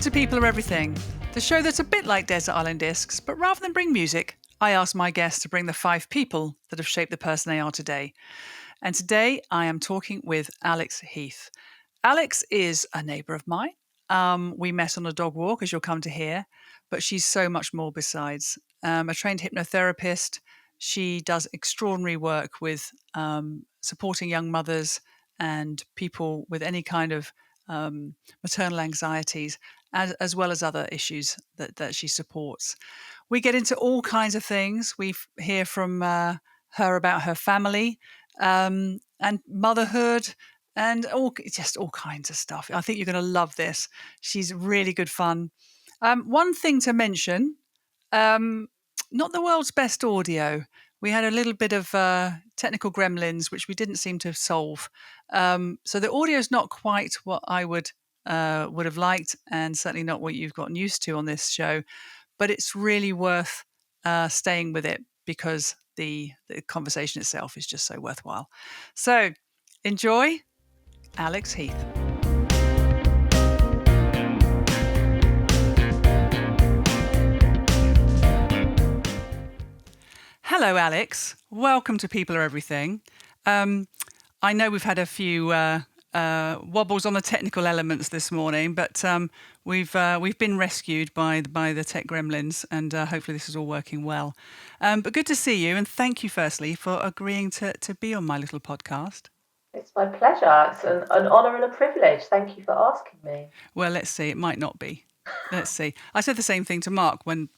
to People Are Everything, the show that's a bit like Desert Island Discs, but rather than bring music, I ask my guests to bring the 5 people that have shaped the person they are today. And today I am talking with Alex Heath. Alex is a neighbour of mine. We met on a dog walk, as you'll come to hear, but she's so much more besides. A trained hypnotherapist. She does extraordinary work with supporting young mothers and people with any kind of maternal anxieties, as well as other issues that she supports. We get into all kinds of things. We hear from her about her family and motherhood and all kinds of stuff. I think you're going to love this. She's really good fun. One thing to mention, not the world's best audio. We had a little bit of technical gremlins, which we didn't seem to solve. So the audio is not quite what I would have liked, and certainly not what you've gotten used to on this show. But it's really worth staying with it because the conversation itself is just so worthwhile. So enjoy Alex Heath. Hello, Alex. Welcome to People Are Everything. I know we've had a few wobbles on the technical elements this morning, but we've been rescued by the tech gremlins, and hopefully this is all working well. But good to see you, and thank you firstly for agreeing to be on my little podcast. It's my pleasure. It's an honour and a privilege. Thank you for asking me. Well, let's see. It might not be. Let's see. I said the same thing to Mark when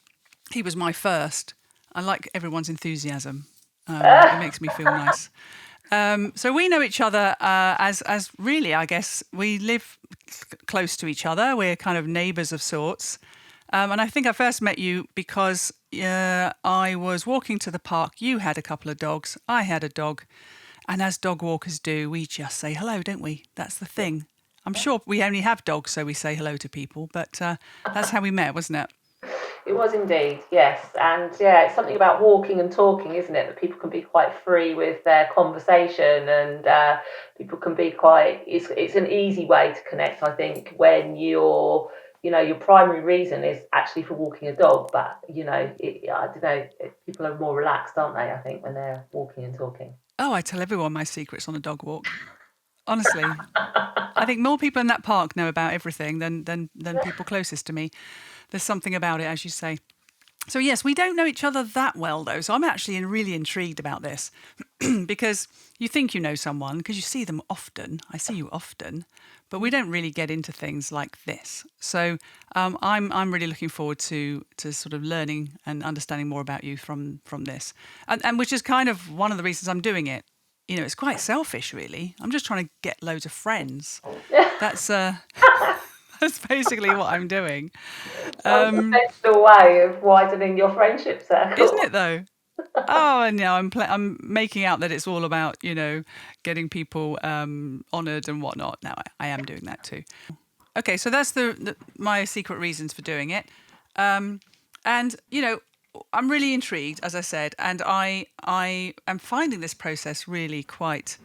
he was my first. I like everyone's enthusiasm. It makes me feel nice. So we know each other as really, I guess, we live close to each other. We're kind of neighbours of sorts. And I think I first met you because I was walking to the park. You had a couple of dogs. I had a dog. And as dog walkers do, we just say hello, don't we? That's the thing. I'm sure we only have dogs, so we say hello to people. But that's how we met, wasn't it? It was indeed, yes. And yeah, it's something about walking and talking, isn't it? That people can be quite free with their conversation, and people can be quite, it's an easy way to connect, I think, when your primary reason is actually for walking a dog. But, I don't know, people are more relaxed, aren't they, I think, when they're walking and talking. Oh, I tell everyone my secrets on a dog walk. Honestly. I think more people in that park know about everything than people closest to me. There's something about it, as you say. So yes, we don't know each other that well, though. So I'm actually really intrigued about this because you think you know someone because you see them often. I see you often, but we don't really get into things like this. So I'm really looking forward to sort of learning and understanding more about you from this, and which is kind of one of the reasons I'm doing it. You know, it's quite selfish, really. I'm just trying to get loads of friends. That's basically what I'm doing. That's the way of widening your friendship circle. Isn't it, though? Oh, and now I'm making out that it's all about, getting people honoured and whatnot. Now, I am doing that too. Okay, so that's my secret reasons for doing it. And, I'm really intrigued, as I said, and I am finding this process really quite,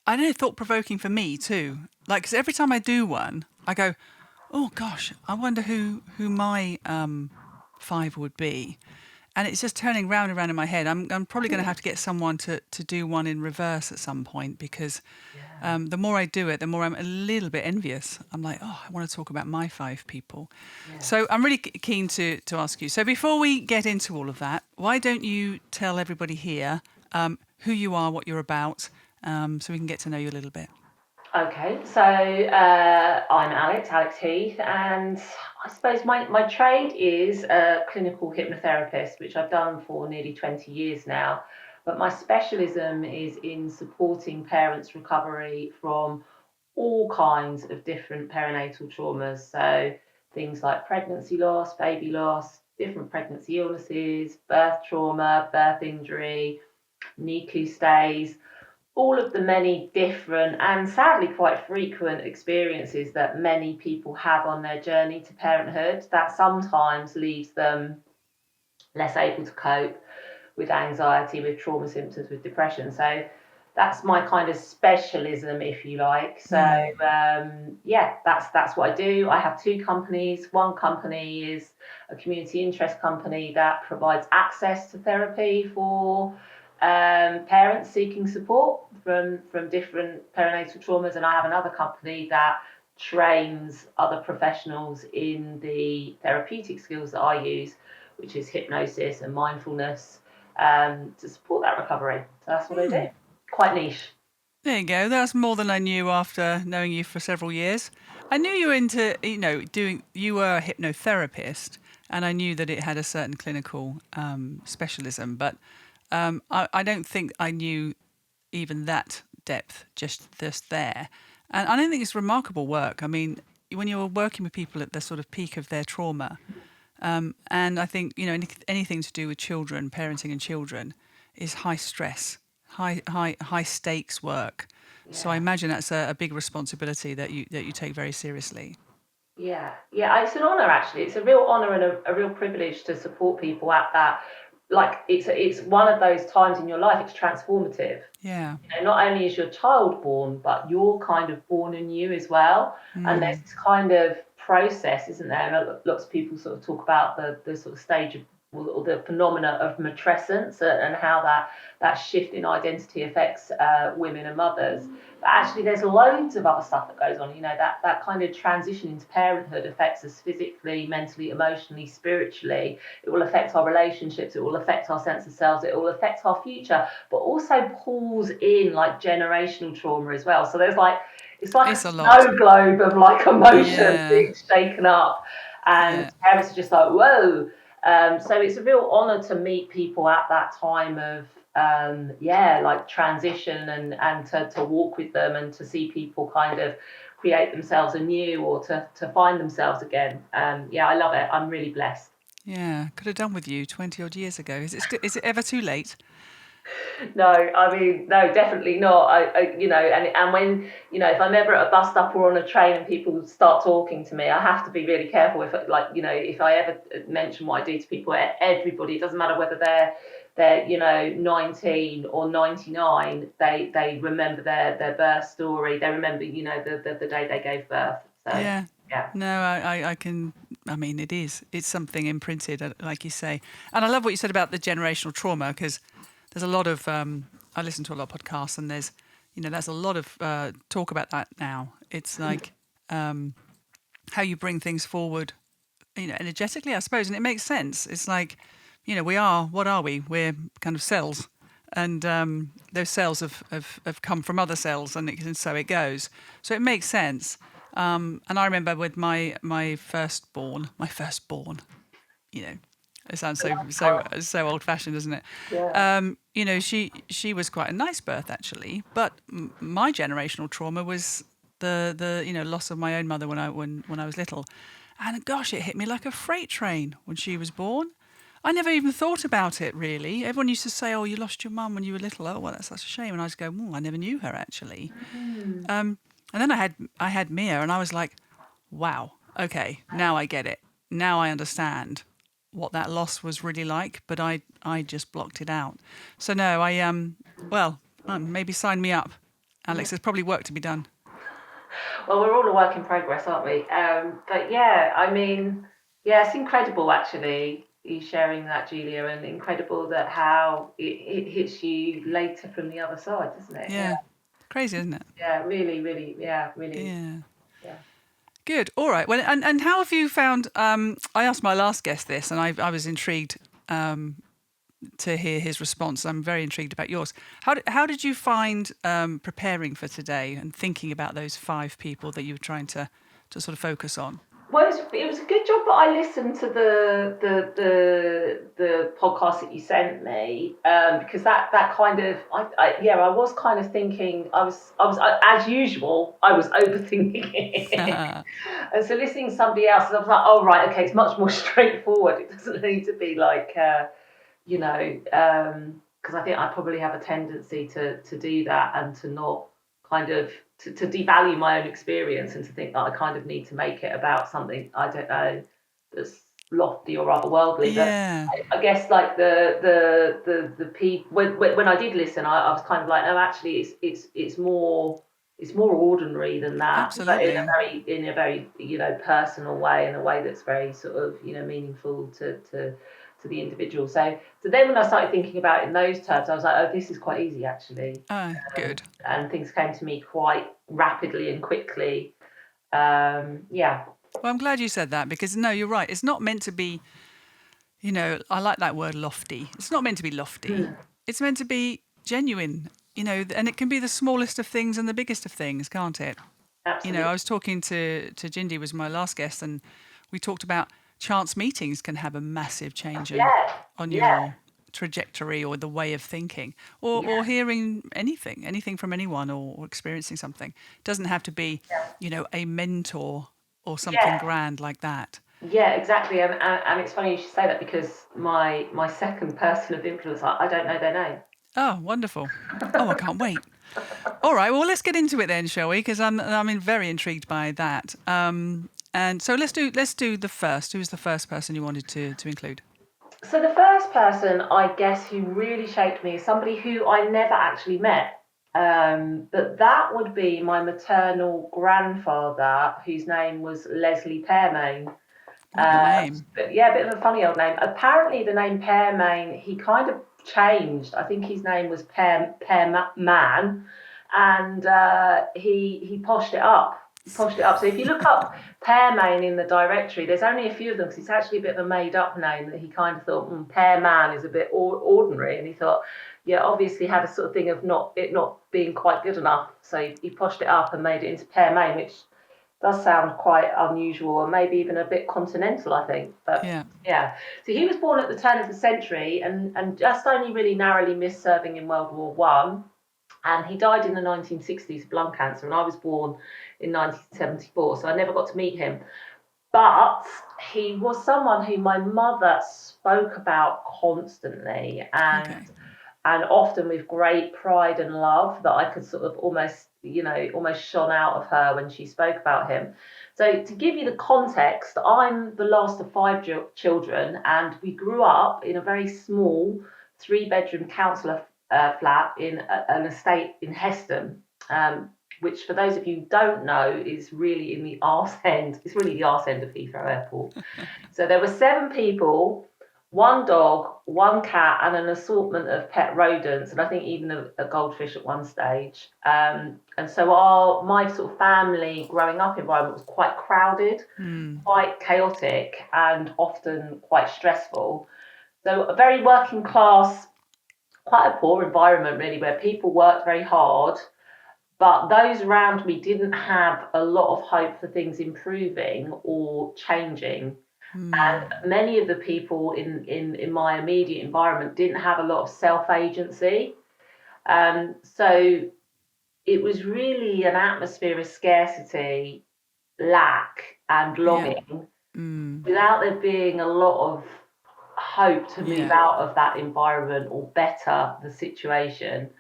thought-provoking for me too. Like, because every time I do one, I go, oh gosh, I wonder who my 5 would be. And it's just turning round and round in my head. I'm probably going to have to get someone to do one in reverse at some point because the more I do it, the more I'm a little bit envious. I'm like, oh, I want to talk about my 5 people. Yeah. So I'm really keen to ask you. So before we get into all of that, why don't you tell everybody here who you are, what you're about, so we can get to know you a little bit. Okay, so I'm Alex Heath, and I suppose my trade is a clinical hypnotherapist, which I've done for nearly 20 years now. But my specialism is in supporting parents' recovery from all kinds of different perinatal traumas. So things like pregnancy loss, baby loss, different pregnancy illnesses, birth trauma, birth injury, NICU stays, all of the many different and sadly quite frequent experiences that many people have on their journey to parenthood that sometimes leaves them less able to cope with anxiety, with trauma symptoms, with depression. So that's my kind of specialism, if you like. So that's what I do. I have two companies. One company is a community interest company that provides access to therapy for parents seeking support from different perinatal traumas, and I have another company that trains other professionals in the therapeutic skills that I use, which is hypnosis and mindfulness, to support that recovery. So that's what I do. Quite niche. There you go. That's more than I knew after knowing you for several years. I knew you were into, you were a hypnotherapist, and I knew that it had a certain clinical specialism, but I don't think I knew even that depth just there. And I don't think it's remarkable work. I mean, when you're working with people at the sort of peak of their trauma, and I think, anything to do with children, parenting and children, is high stress, high stakes work. So I Yeah. imagine that's a big responsibility that you take very seriously. Yeah. It's an honour actually. It's a real honour and a real privilege to support people at that. Like it's one of those times in your life. It's transformative. Yeah. Not only is your child born, but you're kind of born anew as well. And there's Mm. this kind of process, isn't there? And lots of people sort of talk about the sort of stage of, or the phenomena of matrescence, and how that shift in identity affects women and mothers. But actually, there's loads of other stuff that goes on. That kind of transition into parenthood affects us physically, mentally, emotionally, spiritually. It will affect our relationships. It will affect our sense of selves. It will affect our future, but also pulls in like generational trauma as well. So it's like a It's a lot. snow globe of like emotion Yeah. being shaken up, and Yeah. parents are just like, whoa. So it's a real honour to meet people at that time of like transition, and to walk with them, and to see people kind of create themselves anew, or to find themselves again. I love it. I'm really blessed. Yeah. Could have done with you 20 odd years ago. Is it ever too late? No, I mean, no, definitely not. And when, if I'm ever at a bus stop or on a train and people start talking to me, I have to be really careful. If I ever mention what I do to people, everybody, it doesn't matter whether they're 19 or 99, they remember their birth story. They remember, the day they gave birth. So, Yeah. yeah. No, I can. I mean, it's something imprinted, like you say. And I love what you said about the generational trauma, because there's a lot of, I listen to a lot of podcasts, and there's a lot of talk about that now. It's like how you bring things forward, energetically, I suppose. And it makes sense. It's like, what are we? We're kind of cells. And those cells have come from other cells, and so it goes. So it makes sense. And I remember with my firstborn, you know, it sounds so old fashioned, doesn't it? Yeah. She was quite a nice birth actually, but my generational trauma was the loss of my own mother when I was little, and gosh, it hit me like a freight train when she was born. I never even thought about it really. Everyone used to say, "Oh, you lost your mum when you were little. Oh, well, that's such a shame." And I was going, "Oh, I never knew her actually." Mm. And then I had Mia, and I was like, "Wow, okay, now I get it. Now I understand what that loss was really like." But I just blocked it out. So no, maybe sign me up, Alex. There's probably work to be done. Well, we're all a work in progress, aren't we? But yeah, I mean, yeah, it's incredible actually, you sharing that, Julia, and incredible that how it hits you later from the other side, doesn't it? Yeah, Yeah, crazy, isn't it? yeah, really, really, yeah, really, Yeah. yeah. Good. All right. Well, and how have you found? I asked my last guest this, and I was intrigued to hear his response. I'm very intrigued about yours. How did you find preparing for today and thinking about those 5 people that you were trying to sort of focus on? Well, it was a good job that I listened to the podcast that you sent me, because that kind of I was kind of thinking, as usual, I was overthinking it. And so listening to somebody else, I was like, oh right, okay, it's much more straightforward. It doesn't need to be like because I think I probably have a tendency to do that, and to not kind of to devalue my own experience, and to think that I kind of need to make it about something, I don't know, that's lofty or otherworldly. But Yeah, I guess like the people when I did listen, I was kind of like, no, actually, it's more ordinary than that, but absolutely. in a very personal way, in a way that's very sort of meaningful to the individual. So then when I started thinking about it in those terms, I was like, oh, this is quite easy actually, Good. and things came to me quite rapidly and quickly. Yeah. Well, I'm glad you said that because no, you're right. It's not meant to be, I like that word lofty. It's not meant to be lofty. Mm, It's meant to be genuine, and it can be the smallest of things and the biggest of things, can't it? I absolutely. was talking to Jindy, was my last guest, and we talked about chance meetings can have a massive change Yeah. on Yeah. your trajectory or the way of thinking, or Yeah. hearing anything from anyone, or experiencing something. It doesn't have to be, a mentor or something Yeah. grand like that. Yeah, exactly. And it's funny you should say that, because my second person of influence, I don't know their name. Oh, wonderful. Oh, I can't wait. All right, well, let's get into it then, shall we? Because I'm very intrigued by that. And so let's do the first. Who's the first person you wanted to include? So the first person, I guess, who really shaped me is somebody who I never actually met. But that would be my maternal grandfather, whose name was Leslie Pearmain. What a name! But yeah, a bit of a funny old name. Apparently, the name Pearmain, he kind of changed. I think his name was Pearman, and he poshed it up. He poshed it up. So if you look up Pearmain in the directory, there's only a few of them, because it's actually a bit of a made-up name that he kind of thought, Pearman is a bit ordinary, and he thought, yeah, obviously had a sort of thing of not being quite good enough. So he poshed it up and made it into Pearmain, which does sound quite unusual and maybe even a bit continental, I think. But Yeah. yeah, so he was born at the turn of the century, and just only really narrowly missed serving in World War One. And he died in the 1960s of lung cancer, and I was born in 1974, so I never got to meet him. But he was someone who my mother spoke about constantly, Okay. and often with great pride and love, that I could sort of almost shone out of her when she spoke about him. So to give you the context, I'm the last of five children, and we grew up in a very small three-bedroom council flat in an estate in Heston, which, for those of you who don't know, is really in the arse end. It's really the arse end of Heathrow Airport. So there were seven people, one dog, one cat, and an assortment of pet rodents, and I think even a goldfish at one stage. And so my sort of family growing up environment was quite crowded, Hmm. quite chaotic, and often quite stressful. So a very working class, quite a poor environment really, where people worked very hard, but those around me didn't have a lot of hope for things improving or changing. And Hmm. many of the people in my immediate environment didn't have a lot of self agency. So it was really an atmosphere of scarcity, lack, and Yeah. longing, Hmm. without there being a lot of hope to move Yeah. out of that environment or better the situation.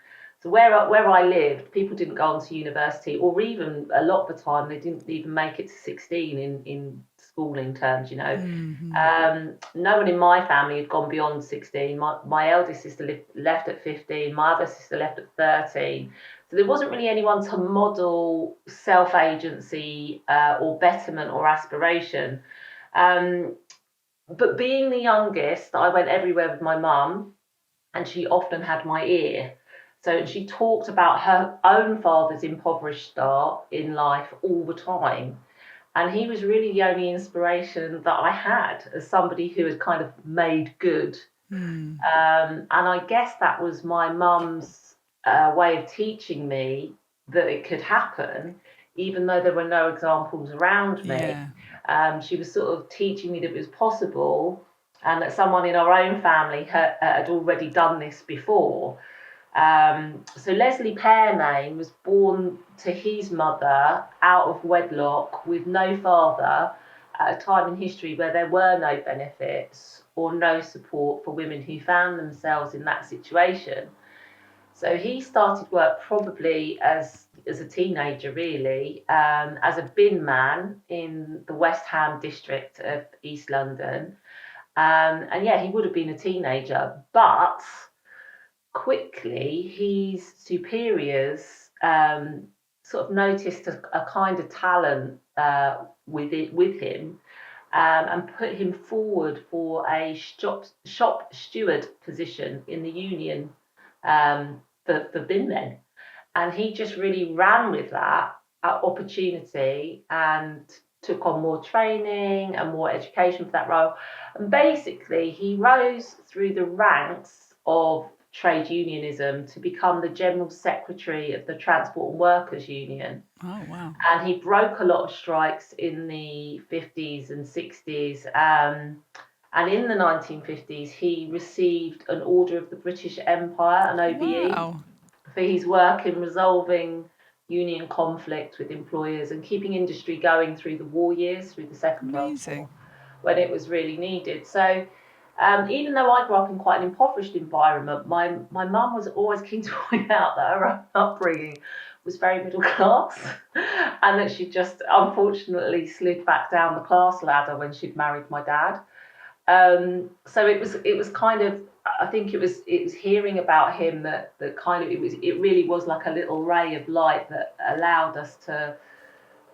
So where I lived, people didn't go on to university, or even a lot of the time they didn't even make it to 16 in schooling terms. Hmm. No one in my family had gone beyond 16. My eldest sister left at 15. My other sister left at 13. So there wasn't really anyone to model self agency or betterment or aspiration. Um, but being the youngest, I went everywhere with my mum, and she often had my ear. So she talked about her own father's impoverished start in life all the time. And he was really the only inspiration that I had as somebody who had kind of made good. Hmm. And I guess that was my mum's way of teaching me that it could happen, even though there were no examples around me. Yeah. She was sort of teaching me that it was possible, and that someone in our own family had already done this before. So Leslie Pearmain was born to his mother out of wedlock with no father, at a time in history where there were no benefits or no support for women who found themselves in that situation. So he started work probably as as a teenager, really, as a bin man in the West Ham district of East London. And yeah, he would have been a teenager, but quickly his superiors sort of noticed a kind of talent with him, and put him forward for a shop steward position in the union, for bin men. And he just really ran with that opportunity and took on more training and more education for that role. And basically, he rose through the ranks of trade unionism to become the general secretary of the Transport and Workers Union. Oh, wow. And he broke a lot of strikes in the 50s and 60s. And in the 1950s, he received an Order of the British Empire, an OBE, Wow. for his work in resolving union conflict with employers and keeping industry going through the war years, through the Second World Amazing. War, when it was really needed. So even though I grew up in quite an impoverished environment, my mum was always keen to point out that her upbringing was very middle class, and that she just unfortunately slid back down the class ladder when she'd married my dad. So it was kind of, I think it was hearing about him that kind of it really was like a little ray of light that allowed us to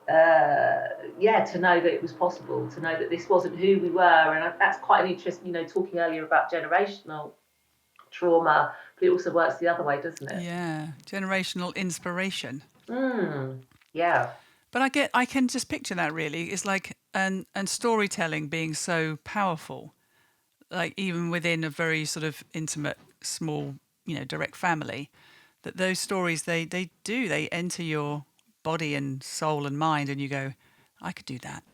to know that it was possible, to know that this wasn't who we were. And that's quite an interesting, talking earlier about generational trauma, but it also works the other way, doesn't it? Yeah. Generational inspiration. Yeah. But I can just picture that really. It's like, and storytelling being so powerful, like even within a very sort of intimate, small, direct family, that those stories, they enter your body and soul and mind, and you go, I could do that.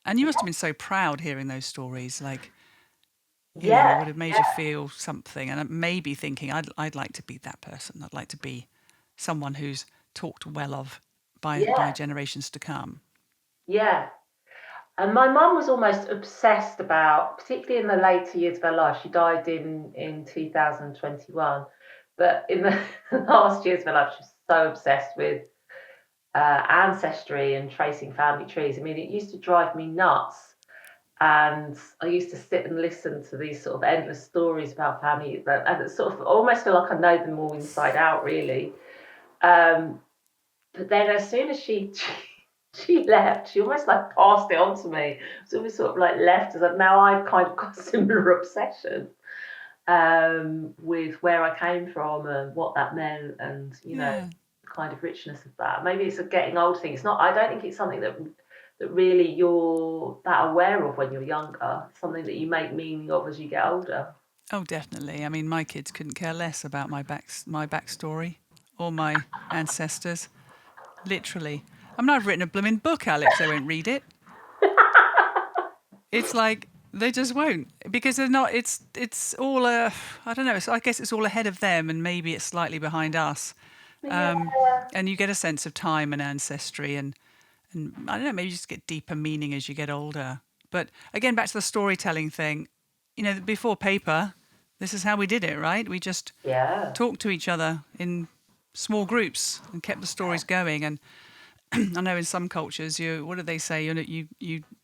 And you must have been so proud hearing those stories. Like, it Yeah. would have made you feel something, and maybe thinking, I'd like to be that person. I'd like to be someone who's talked well of by Yeah. generations to come. Yeah. And my mum was almost obsessed about, particularly in the later years of her life. She died in 2021, but in the last years of her life, she was so obsessed with ancestry and tracing family trees. I mean, it used to drive me nuts. And I used to sit and listen to these sort of endless stories about family, and it sort of almost feel like I know them all inside out, really. Um, but then as soon as she left, she almost like passed it on to me. So we sort of like left as now I've kind of got a similar obsession with where I came from and what that meant, and Yeah. the kind of richness of that. Maybe it's a getting old thing. It's not. I don't think it's something that really you're that aware of when you're younger. It's something that you make meaning of as you get older. Oh, definitely. I mean, my kids couldn't care less about my backstory or my ancestors. Literally. I mean, I've written a blooming book, Alex. They won't read it. It's like they just won't because they're not. It's all I don't know. I guess it's all ahead of them, and maybe it's slightly behind us. Yeah, And you get a sense of time and ancestry, and I don't know. Maybe you just get deeper meaning as you get older. But again, back to the storytelling thing. Before paper, this is how we did it, right? We just yeah, talked to each other in small groups and kept the stories going. And I know in some cultures, what do they say?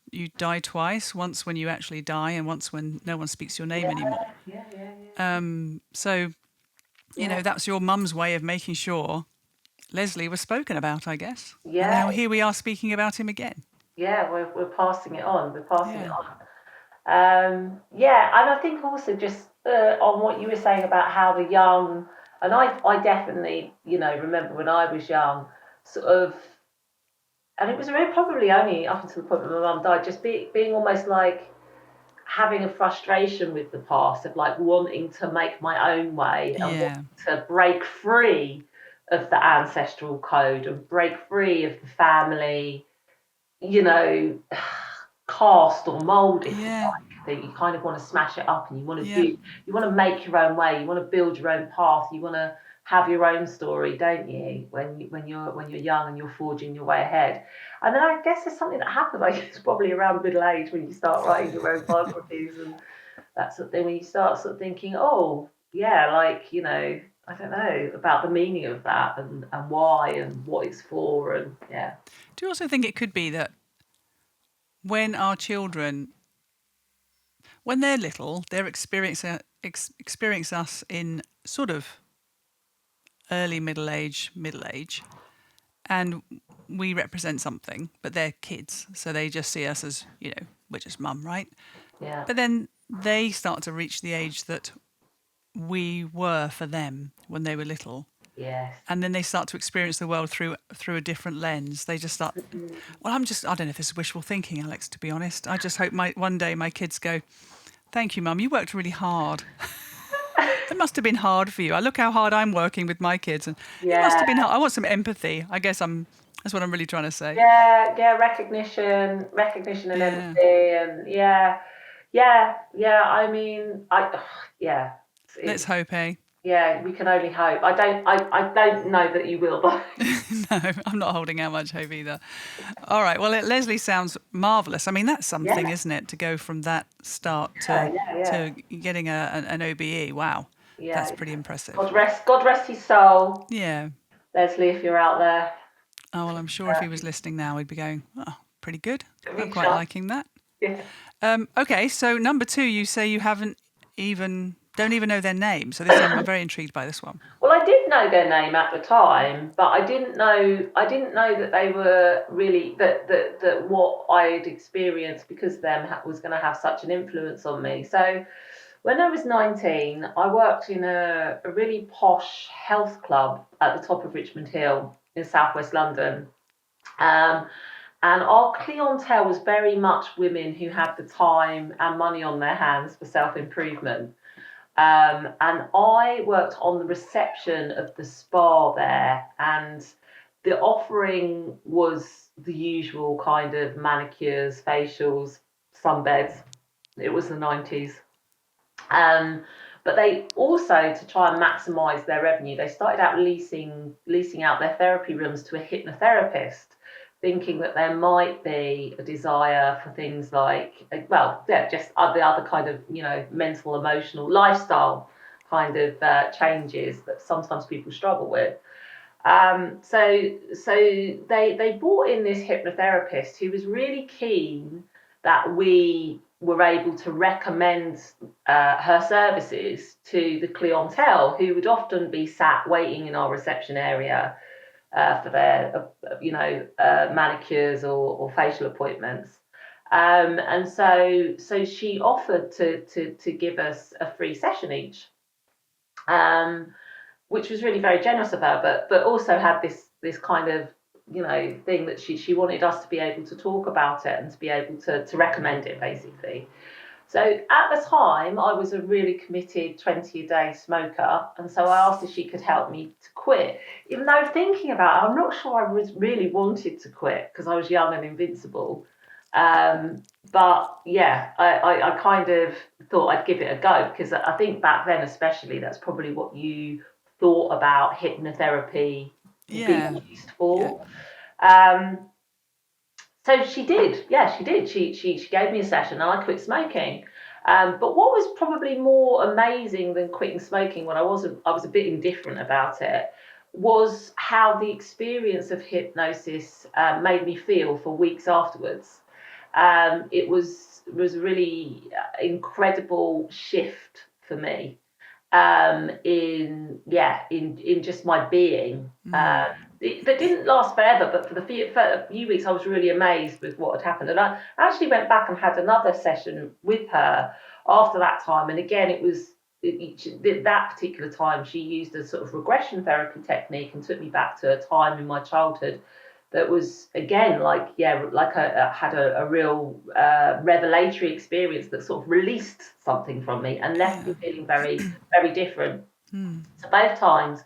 You die twice. Once when you actually die, and once when no one speaks your name anymore. yeah, yeah, So yeah, that's your mum's way of making sure Leslie was spoken about, I guess. And yeah, now here we are speaking about him again. yeah. We're passing it on. We're passing it Yeah. on. Yeah, and I think also just on what you were saying about how the young, and I definitely, remember when I was young, sort of, and it was really probably only up until the point where my mum died, just being almost like having a frustration with the past of like wanting to make my own way and Yeah. wanting to break free of the ancestral code and break free of the family, you know, cast or mold, if you Yeah. like, that you kind of want to smash it up and you want to Yeah. do, you want to make your own way, you want to build your own path, you want to have your own story, don't you? When you're young and you're forging your way ahead. And then I guess there's something that happens, like it's probably around middle age when you start writing your own biographies and that sort of thing, when you start sort of thinking, oh yeah, like I don't know, about the meaning of that and why and what it's for, and yeah. Do you also think it could be that when our children, when they're little, they're experience us in sort of early middle age, and we represent something, but they're kids, so they just see us as, we're just mum, right? Yeah. But then they start to reach the age that we were for them when they were little, Yes. and then they start to experience the world through a different lens. They just start. Well, I don't know if this is wishful thinking, Alex. To be honest, I just hope one day my kids go, "Thank you, Mum. You worked really hard. It must have been hard for you. I look how hard I'm working with my kids, and it must Yeah. have been hard. I want some empathy. I guess That's what I'm really trying to say. Yeah, recognition and Yeah. empathy, and yeah. I mean, yeah, Let's it's hope, eh? yeah. We can only hope. I don't know that you will, though. No, I'm not holding out much hope either. All right. Well, Leslie sounds marvellous. I mean, that's something, Yeah, isn't it? To go from that start yeah. to getting an OBE. Wow, that's Yeah. pretty impressive. God rest his soul, Yeah. Leslie, if you're out there. Oh, well, I'm sure if he was listening now, he'd be going, oh, pretty good. I'm Reach quite up. liking that. Yeah. Okay, so number 2, you say you don't even know their name. So this, I'm very intrigued by this one. Well, I did know their name at the time, but I didn't know that they were really that what I'd experienced because of them was going to have such an influence on me. So when I was 19, I worked in a really posh health club at the top of Richmond Hill in southwest London. Um, and our clientele was very much women who had the time and money on their hands for self improvement. And I worked on the reception of the spa there, and the offering was the usual kind of manicures, facials, sunbeds. It was the 90s. But they also, to try and maximise their revenue, they started out leasing out their therapy rooms to a hypnotherapist, thinking that there might be a desire for things like, well, yeah, just the other kind of, mental, emotional, lifestyle kind of changes that sometimes people struggle with. So they brought in this hypnotherapist who was really keen that we were able to recommend her services to the clientele who would often be sat waiting in our reception area for their, manicures or facial appointments. And so she offered to give us a free session each. Which was really very generous of her, but also had this kind of thing that she wanted us to be able to talk about it and to be able to recommend it basically. So at the time, I was a really committed 20 a day smoker, and so I asked if she could help me to quit. Even though thinking about it, I'm not sure I was really wanted to quit because I was young and invincible. But yeah, I kind of thought I'd give it a go because I think back then, especially, that's probably what you thought about hypnotherapy Yeah. being used for. So she did. Yeah, she did. She gave me a session and I quit smoking. But what was probably more amazing than quitting smoking, when I was a bit indifferent about it, was how the experience of hypnosis made me feel for weeks afterwards. It was a really incredible shift for me in just my being. That didn't last forever, but for a few weeks, I was really amazed with what had happened. And I actually went back and had another session with her after that time. And again, that particular time, she used a sort of regression therapy technique and took me back to a time in my childhood that was again like I had a real revelatory experience that sort of released something from me and left me feeling very very different. So both times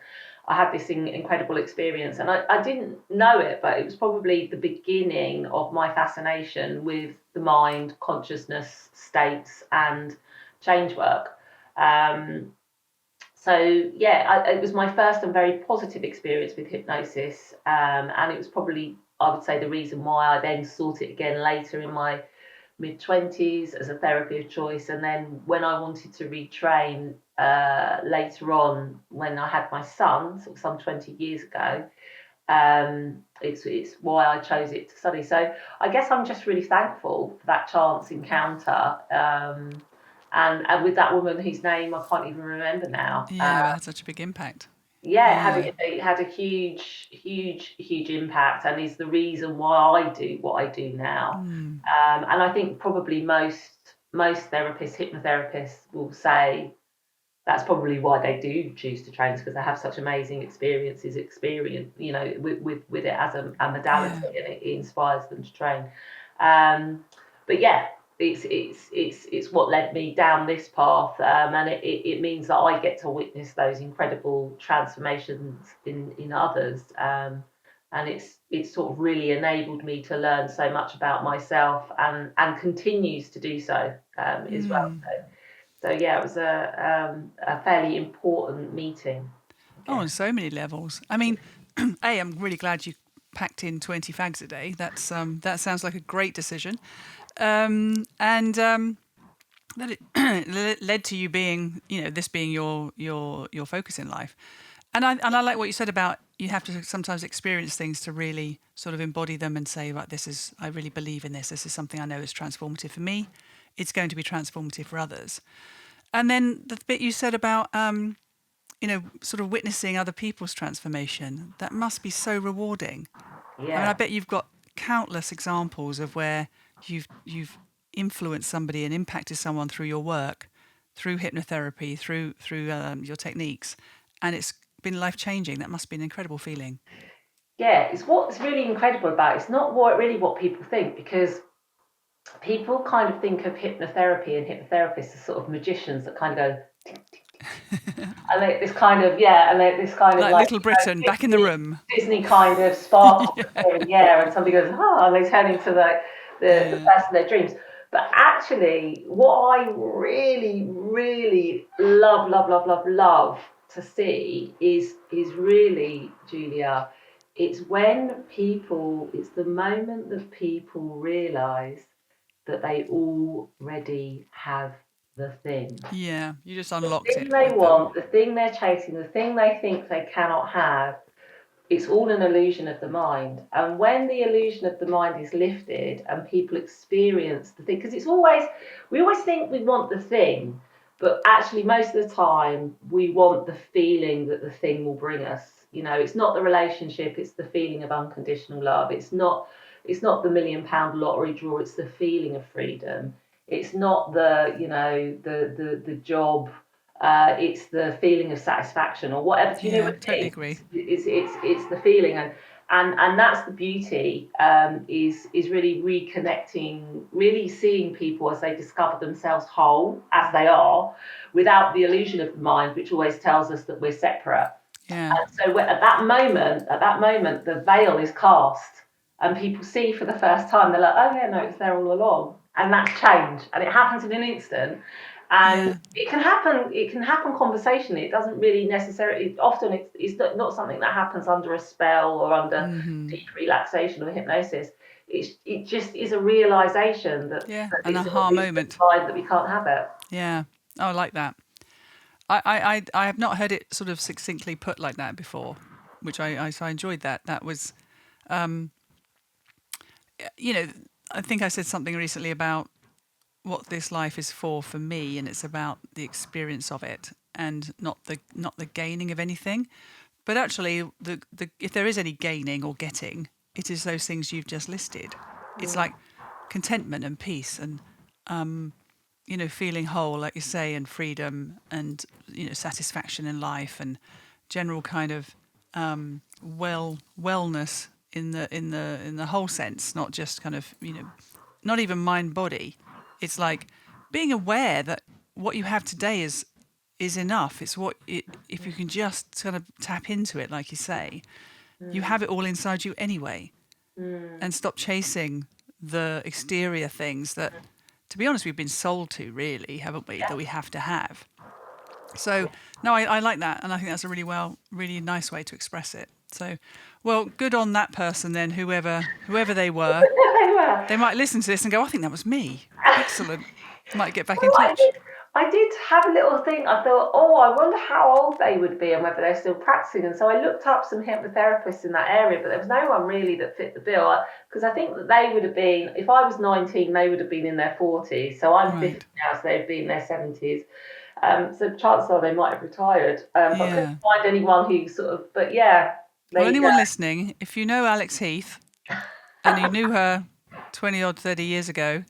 I had this incredible experience, and I didn't know it, but it was probably the beginning of my fascination with the mind, consciousness, states, and change work. So yeah, it was my first and very positive experience with hypnosis, and it was probably, I would say, the reason why I then sought it again later in my mid-20s as a therapy of choice. And then when I wanted to retrain later on when I had my son, sort of some 20 years ago. It's why I chose it to study. So I guess I'm just really thankful for that chance encounter. And with that woman whose name I can't even remember now. Yeah, that had such a big impact. Yeah, Yeah. it had a huge impact, and is the reason why I do what I do now. And I think probably most therapists, hypnotherapists, will say that's probably why they do choose to train, because they have such amazing experience, with it as a modality, Yeah. and it inspires them to train. But yeah, it's what led me down this path, and it means that I get to witness those incredible transformations in others, and it's sort of really enabled me to learn so much about myself, and continues to do so, as well. So yeah, it was a fairly important meeting, I Oh, guess. on so many levels. I mean, I'm really glad you packed in 20 fags a day. That sounds like a great decision. And that it led to you being, this being your focus in life. And I like what you said about you have to sometimes experience things to really sort of embody them and say, right, I really believe in this. This is something I know is transformative for me. It's going to be transformative for others. And then the bit you said about, sort of witnessing other people's transformation, that must be so rewarding. I mean, I Yeah. bet you've got countless examples of where you've influenced somebody and impacted someone through your work, through hypnotherapy, through your techniques, and it's been life changing. That must be an incredible feeling. Yeah, it's what's really incredible about it. It's not what people think, because people kind of think of hypnotherapy and hypnotherapists as sort of magicians that kind of go, and they, this kind of yeah, and they, this kind of Like like, Little Britain, back in the room. Disney kind of sparkle appearing, yeah, and somebody goes, and they turn into the Yeah. person of their dreams. But actually, what I really, really love to see is really, Julia, it's it's the moment that people realise that they already have the thing. Yeah, you just The unlocked thing it they with them. want, the thing they're chasing, the thing they think they cannot have, it's all an illusion of the mind. And when the illusion of the mind is lifted and people experience the thing, because we always think we want the thing, but actually most of the time we want the feeling that the thing will bring us. It's not the relationship, it's the feeling of unconditional love. It's not the £1 million lottery draw, it's the feeling of freedom. It's not the job, it's the feeling of satisfaction or whatever. Do you know Yeah, what it totally is? agree. It's the feeling, and that's the beauty. Is really reconnecting, really seeing people as they discover themselves whole as they are, without the illusion of the mind, which always tells us that we're separate. Yeah. And so at that moment, the veil is cast, and people see for the first time. They're like, "Oh yeah, no, it's there all along," and that's change, and it happens in an instant. And Yeah. it can happen. It can happen conversationally. It doesn't really necessarily. Often, it's not something that happens under a spell or under deep relaxation or hypnosis. It just is a realization Yeah. that An it's an aha illusion of moment. the mind that we can't have it. Yeah. Oh, I like that. I have not heard it sort of succinctly put like that before, which so I enjoyed that. That was, you know, I think I said something recently about what this life is for me, and it's about the experience of it, and not the gaining of anything, but actually the if there is any gaining or getting, it is those things you've just listed. It's like contentment and peace and feeling whole, like you say, and freedom and satisfaction in life and general kind of wellness in the whole sense, not just kind of not even mind body. It's like being aware that what you have today is enough. It's if you can just kind of tap into it, like you say, you have it all inside you anyway, and stop chasing the exterior things that, to be honest, we've been sold to, really, haven't we? That we have to have. So no, I like that, and I think that's a really nice way to express it. So, well, good on that person then, whoever they were. They might listen to this and go, I think that was me. Excellent. Might get back in Well, touch. I did have a little thing. I thought, oh, I wonder how old they would be and whether they're still practicing. And so I looked up some hypnotherapists in that area, but there was no one really that fit the bill. Because I think that they would have been, if I was 19, they would have been in their 40s. So I'm 50 Right. now, so they'd be in their 70s. So chances are they might have retired. But I couldn't Yeah. find anyone who sort of, but yeah, Well, there you go. anyone listening, if you know Alex Heath and you knew her 20 odd 30 years ago,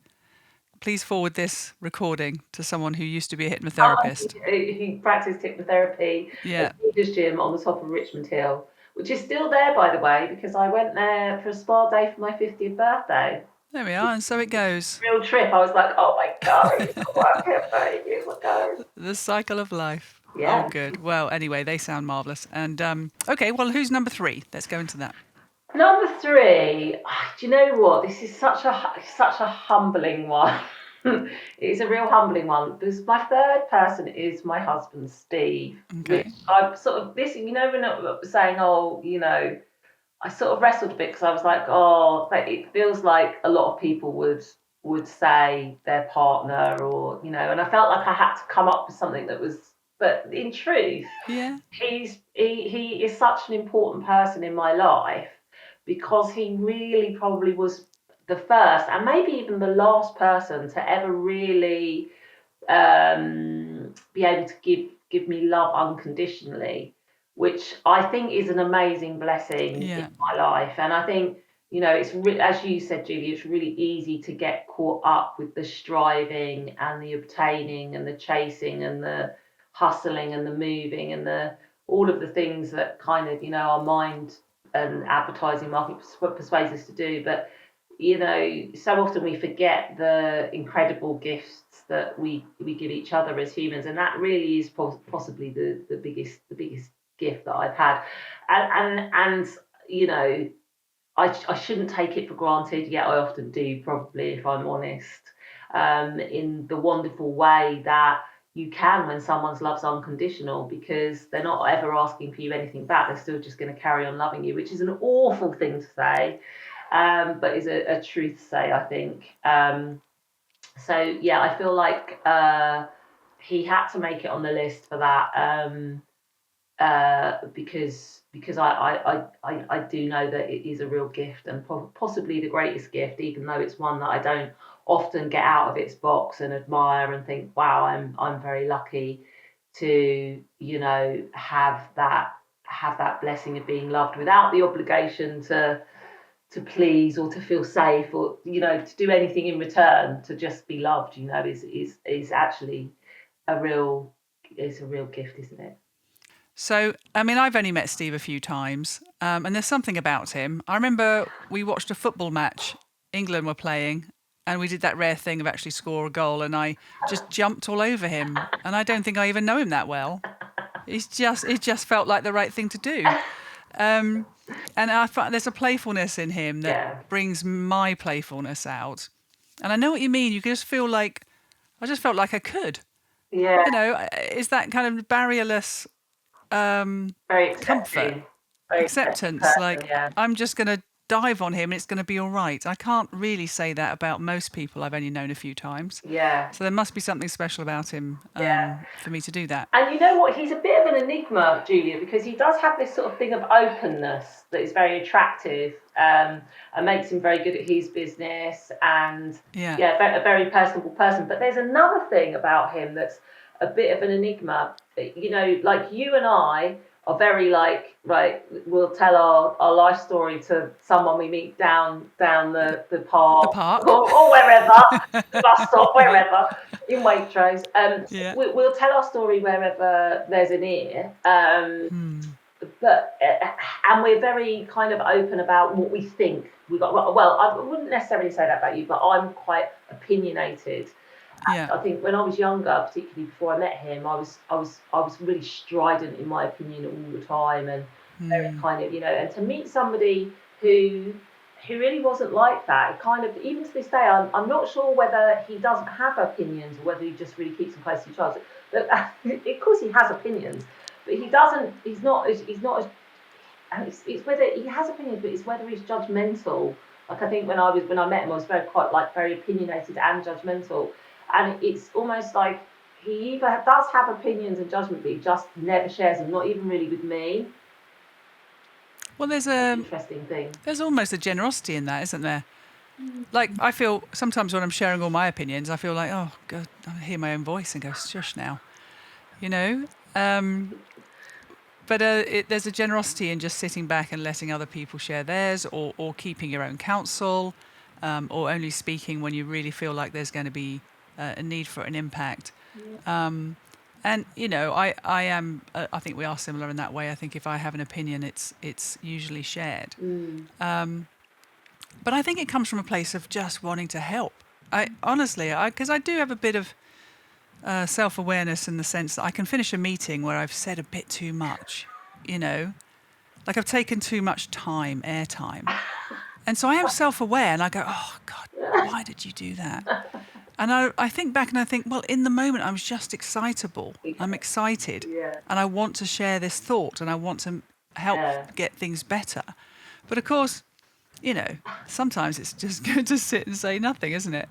please forward this recording to someone who used to be a hypnotherapist. He practiced hypnotherapy Yeah. at Peter's Gym on the top of Richmond Hill, which is still there, by the way, because I went there for a spa day for my 50th birthday. There we are. And so it goes. Real trip. I was like, oh my God, I used to work here for ages ago. The cycle of life. Oh, Yeah. good. Well, anyway, they sound marvellous. And okay, well, who's number 3? Let's go into that. Number 3, do you know what? This is such a humbling one. It's a real humbling one because my third person is my husband Steve, Okay. which I've sort of this. You know, when I was saying, oh, you know, I sort of wrestled a bit because I was like, oh, but it feels like a lot of people would say their partner, or you know, and I felt like I had to come up with something that was. But in truth, Yeah. he is such an important person in my life because he really probably was the first and maybe even the last person to ever really be able to give me love unconditionally, which I think is an amazing blessing Yeah. in my life. And I think, you know, it's as you said, Julie, it's really easy to get caught up with the striving and the obtaining and the chasing and the hustling and the moving and the all of the things that kind of, you know, our mind and advertising market persuades us to do. But you know, so often we forget the incredible gifts that we give each other as humans, and that really is possibly the biggest gift that I've had, and you know, I shouldn't take it for granted, yet I often do, probably, if I'm honest, in the wonderful way that you can when someone's love's unconditional, because they're not ever asking for you anything back. They're still just going to carry on loving you, which is an awful thing to say, but is a truth to say, I think. So yeah, I feel like he had to make it on the list for that, because I do know that it is a real gift and possibly the greatest gift, even though it's one that I don't often get out of its box and admire and think, wow, I'm very lucky to, you know, have that blessing of being loved without the obligation to please or to feel safe or, you know, to do anything in return. To just be loved, you know, is actually it's a real gift, isn't it? So, I mean, I've only met Steve a few times, and there's something about him. I remember we watched a football match, England were playing, and we did that rare thing of actually score a goal, and I just jumped all over him. And I don't think I even know him that well. It just felt like the right thing to do. And I find there's a playfulness in him that Yeah. brings my playfulness out. And I know what you mean. You just feel like, I just felt like I could. Yeah. You know, it's that kind of barrierless Very comfort, accepting. Very accepting acceptance. person, Like, yeah. I'm just going to dive on him and it's going to be all right. I can't really say that about most people I've only known a few times. Yeah. So there must be something special about him Yeah. for me to do that. And you know what? He's a bit of an enigma, Julia, because he does have this sort of thing of openness that is very attractive, and makes him very good at his business, and Yeah. a very personable person. But there's another thing about him that's a bit of an enigma. You know, like you and I are very like, right, we'll tell our life story to someone we meet down the park, The park. or wherever, the bus stop, wherever, in Waitrose. Yeah. We'll tell our story wherever there's an ear. But and we're very kind of open about what we think. Well, I wouldn't necessarily say that about you, but I'm quite opinionated. Yeah. I think when I was younger, particularly before I met him, I was really strident in my opinion all the time, and very kind of, you know. And to meet somebody who really wasn't like that, it kind of, even to this day, I'm not sure whether he doesn't have opinions or whether he just really keeps them close to each other. But of course he has opinions, but he doesn't. He's not as. It's whether he has opinions, but it's whether he's judgmental. Like I think when I met him, I was very opinionated and judgmental, and it's almost like he either does have opinions and judgment, but he just never shares them, not even really with me. Well, Interesting thing. there's almost a generosity in that, isn't there? Like, I feel sometimes when I'm sharing all my opinions, I feel like, oh, God, I hear my own voice and go, shush now, you know? But there's a generosity in just sitting back and letting other people share theirs, or keeping your own counsel, or only speaking when you really feel like there's going to be a need for an impact. And I think we are similar in that way. I think if I have an opinion, it's usually shared. But I think it comes from a place of just wanting to help. I honestly, because I do have a bit of self-awareness in the sense that I can finish a meeting where I've said a bit too much, like I've taken too much airtime. And so I am self-aware and I go, oh God, why did you do that? And I think back and I think, well, in the moment, I was just excitable. I'm excited. And I want to share this thought and I want to help get things better. But of course, sometimes it's just good to sit and say nothing, isn't it?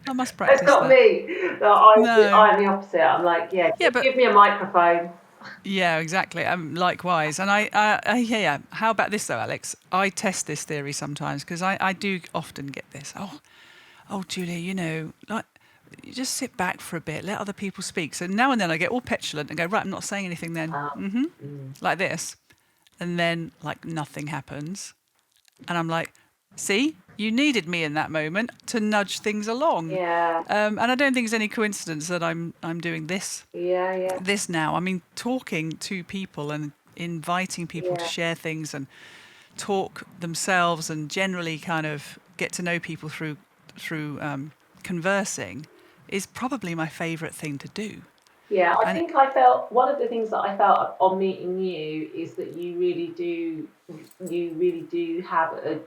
I must practice It's not that. me. No, I'm the opposite. I'm like, give me a microphone. Yeah, exactly. Likewise. And how about this though, Alex? I test this theory sometimes because I do often get this. Oh, Julia, you just sit back for a bit, let other people speak. So now and then I get all petulant and go, right, I'm not saying anything then. Like this. And then like nothing happens. And I'm like, see, you needed me in that moment to nudge things along. Yeah. And I don't think it's any coincidence that I'm doing this. Yeah. This now. I mean, talking to people and inviting people to share things and talk themselves and generally kind of get to know people through conversing is probably my favourite thing to do. Yeah, I think I felt one of the things that I felt on meeting you is that you really do have a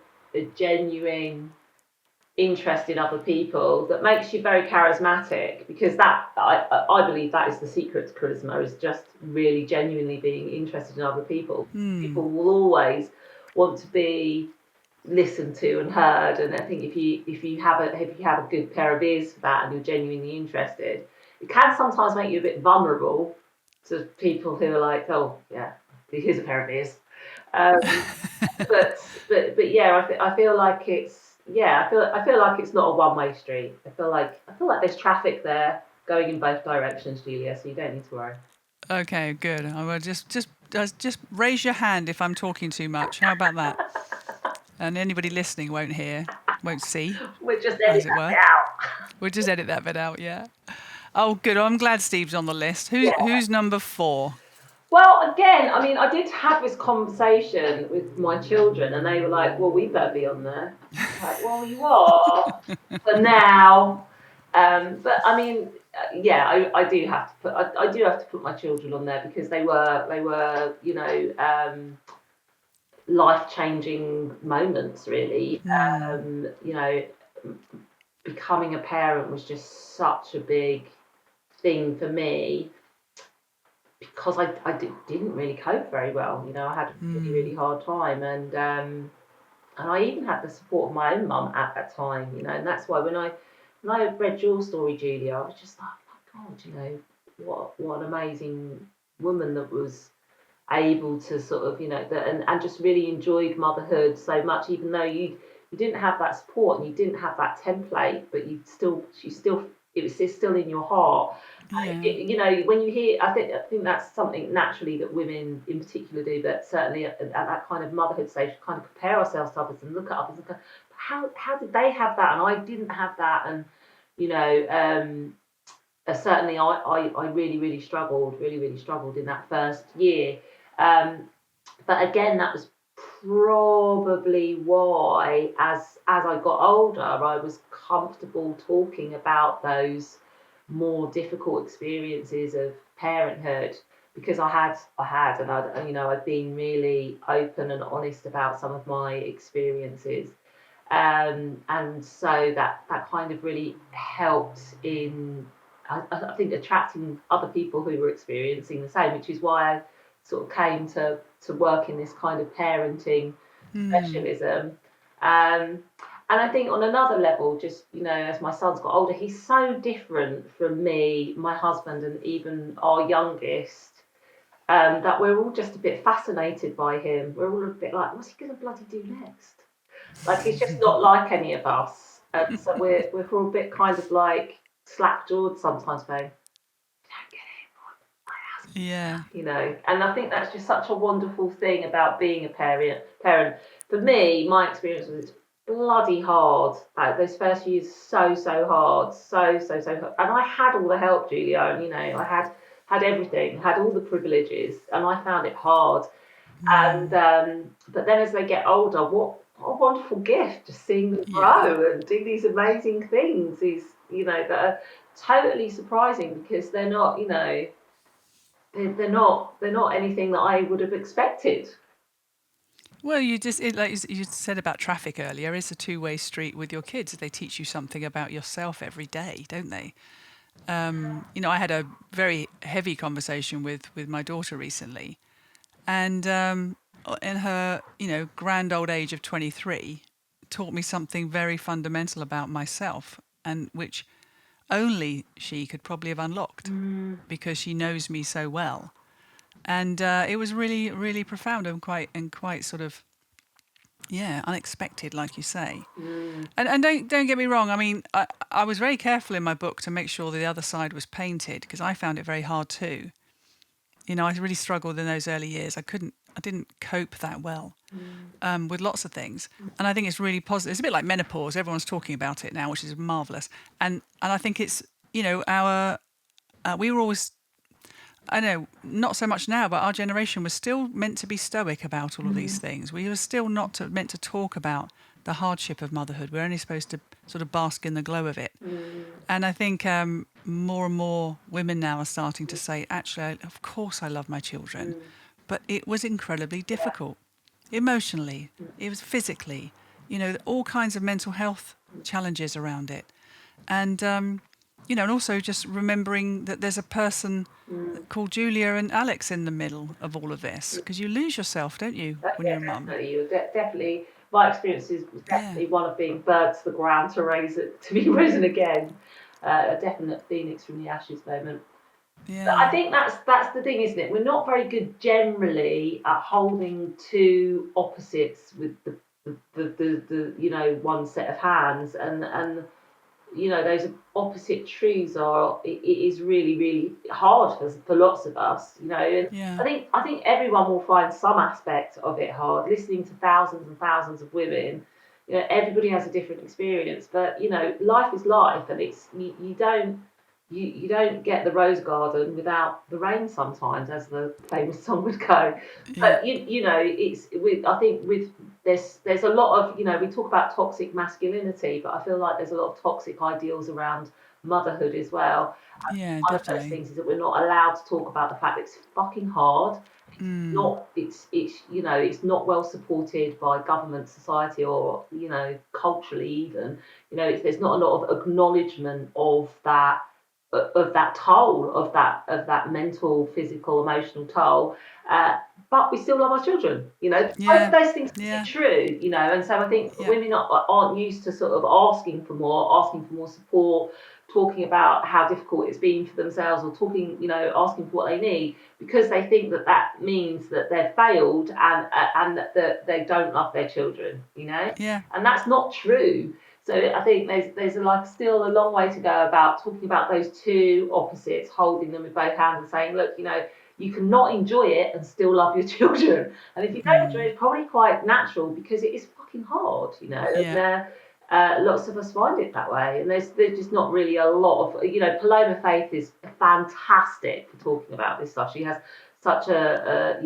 genuine interest in other people that makes you very charismatic, because that I believe that is the secret to charisma, is just really genuinely being interested in other people. People will always want to be listened to and heard, and I think if you have a good pair of ears for that and you're genuinely interested, it can sometimes make you a bit vulnerable to people who are like, oh yeah, here's a pair of ears. But yeah, I feel like it's I feel like it's not a one-way street. I feel like there's traffic there going in both directions, Julia. So you don't need to worry. Okay, good. I will just raise your hand if I'm talking too much. How about that? And anybody listening won't see. We'll just edit that bit out. We'll just edit that bit out, yeah. Oh, good. I'm glad Steve's on the list. Who's number 4? Well, again, I mean, I did have this conversation with my children, and they were like, "Well, we better be on there." Like, well, you are for now, but I mean, I do have to put I do have to put my children on there because they were life-changing moments, really. Becoming a parent was just such a big thing for me because I didn't really cope very well. I had a really hard time, and I even had the support of my own mum at that time. And that's why when I read your story, Julia, I was just like, oh my God, what an amazing woman that was able to sort of and just really enjoyed motherhood so much, even though you didn't have that support and you didn't have that template, but it was still in your heart. When you hear, I think that's something naturally that women in particular do, but certainly at that kind of motherhood stage, kind of compare ourselves to others and look at others and go, how did they have that and I didn't have that? And certainly I really struggled in that first year. But again, that was probably why, as I got older, I was comfortable talking about those more difficult experiences of parenthood, because I'd been really open and honest about some of my experiences. And so that kind of really helped in, I think, attracting other people who were experiencing the same, which is why I sort of came to work in this kind of parenting specialism. And And I think on another level, just, as my son's got older, he's so different from me, my husband, and even our youngest, that we're all just a bit fascinated by him. We're all a bit like, what's he going to bloody do next? Like, he's just not like any of us. And so we're all a bit kind of like slack-jawed sometimes, going, don't get it, Yeah. And I think that's just such a wonderful thing about being a parent. For me, my experience was, it's bloody hard. Like, those first few years, so hard, so hard. And I had all the help, Julia, and I had everything, had all the privileges, and I found it hard. And but then as they get older, what a wonderful gift, just seeing them grow and do these amazing things, that are totally surprising, because they're not, they're not anything that I would have expected. Well, like you said about traffic earlier, it's a two-way street with your kids. They teach you something about yourself every day, don't they? I had a very heavy conversation with my daughter recently, and in her grand old age of 23, taught me something very fundamental about myself, and which only she could probably have unlocked because she knows me so well. And it was really, really profound and quite sort of, unexpected, like you say. And don't get me wrong. I mean, I was very careful in my book to make sure the other side was painted, because I found it very hard too. I really struggled in those early years. I didn't cope that well with lots of things. And I think it's really positive. It's a bit like menopause. Everyone's talking about it now, which is marvellous. And I think it's, we were always, I know, not so much now, but our generation was still meant to be stoic about all of these things. We were still not meant to talk about the hardship of motherhood. We're only supposed to sort of bask in the glow of it. And I think more and more women now are starting to say, actually, of course I love my children, but it was incredibly difficult. Emotionally, it was physically, all kinds of mental health challenges around it. And and also just remembering that there's a person called Julia and Alex in the middle of all of this, because you lose yourself, don't you, when you're a mum? Definitely. My experience was definitely one of being burnt to the ground to be risen again. A definite phoenix from the ashes moment. Yeah. But I think that's the thing, isn't it? We're not very good generally at holding two opposites with the one set of hands, and those opposite truths it is really, really hard for lots of us, and I think everyone will find some aspect of it hard. Listening to thousands and thousands of women, everybody has a different experience, but life is life, and it's you don't get the rose garden without the rain sometimes, as the famous song would go. But I think with there's a lot of, we talk about toxic masculinity, but I feel like there's a lot of toxic ideals around motherhood as well. Yeah, one definitely. of those things is that we're not allowed to talk about the fact that it's fucking hard. It's not well supported by government, society, or culturally even. There's not a lot of acknowledgement of that toll, of that mental, physical, emotional toll, but we still love our children. Both of those things are true. And so I think women aren't used to sort of asking for more support, talking about how difficult it's been for themselves, or asking for what they need, because they think that means that they've failed, and that they don't love their children. And that's not true. So I think there's still a long way to go about talking about those two opposites, holding them with both hands and saying, look, you can not enjoy it and still love your children. And if you don't enjoy it, it's probably quite natural, because it is fucking hard, And lots of us find it that way. And there's just not really a lot of, Paloma Faith is fantastic for talking about this stuff. She has such a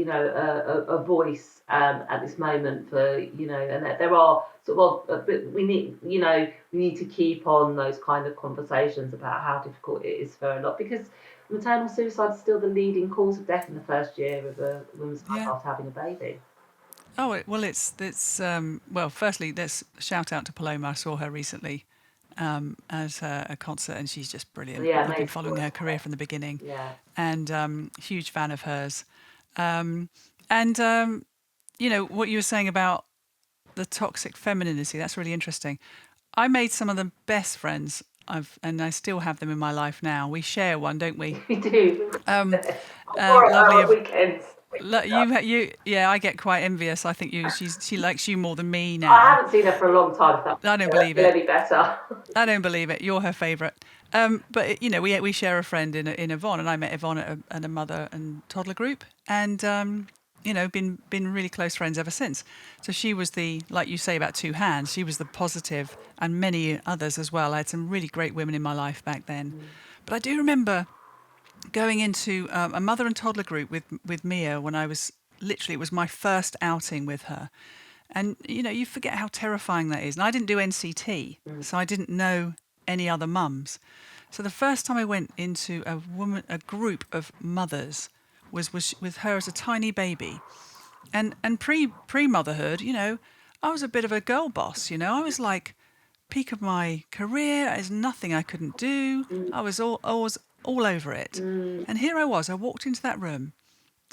voice at this moment for, and there are sort of, but we need to keep on those kind of conversations about how difficult it is for a lot, because maternal suicide is still the leading cause of death in the first year of a woman's life after having a baby. Oh, well, it's well, firstly, let's shout out to Paloma. I saw her recently at a concert, and she's just brilliant. Yeah, I've been following her career from the beginning, and huge fan of hers. And what you were saying about the toxic femininity. That's really interesting. I made some of the best friends and I still have them in my life now. We share one, don't we? We do. Um, Or lovely. at weekends. Yeah, I get quite envious. I think she likes you more than me I now. haven't seen her for a long time. If that I don't makes her believe feel it. any better. I don't believe it. You're her favourite. But we share a friend in Yvonne, and I met Yvonne at a mother and toddler group, and been really close friends ever since. So she was the, like you say about two hands, she was the positive, and many others as well. I had some really great women in my life back then. But I do remember going into a mother and toddler group with Mia when I was literally, it was my first outing with her. And, you forget how terrifying that is. And I didn't do NCT, so I didn't know any other mums. So the first time I went into a group of mothers was with her as a tiny baby. And pre-motherhood, I was a bit of a girl boss, I was like peak of my career. There's nothing I couldn't do. I was all over it. And here I walked into that room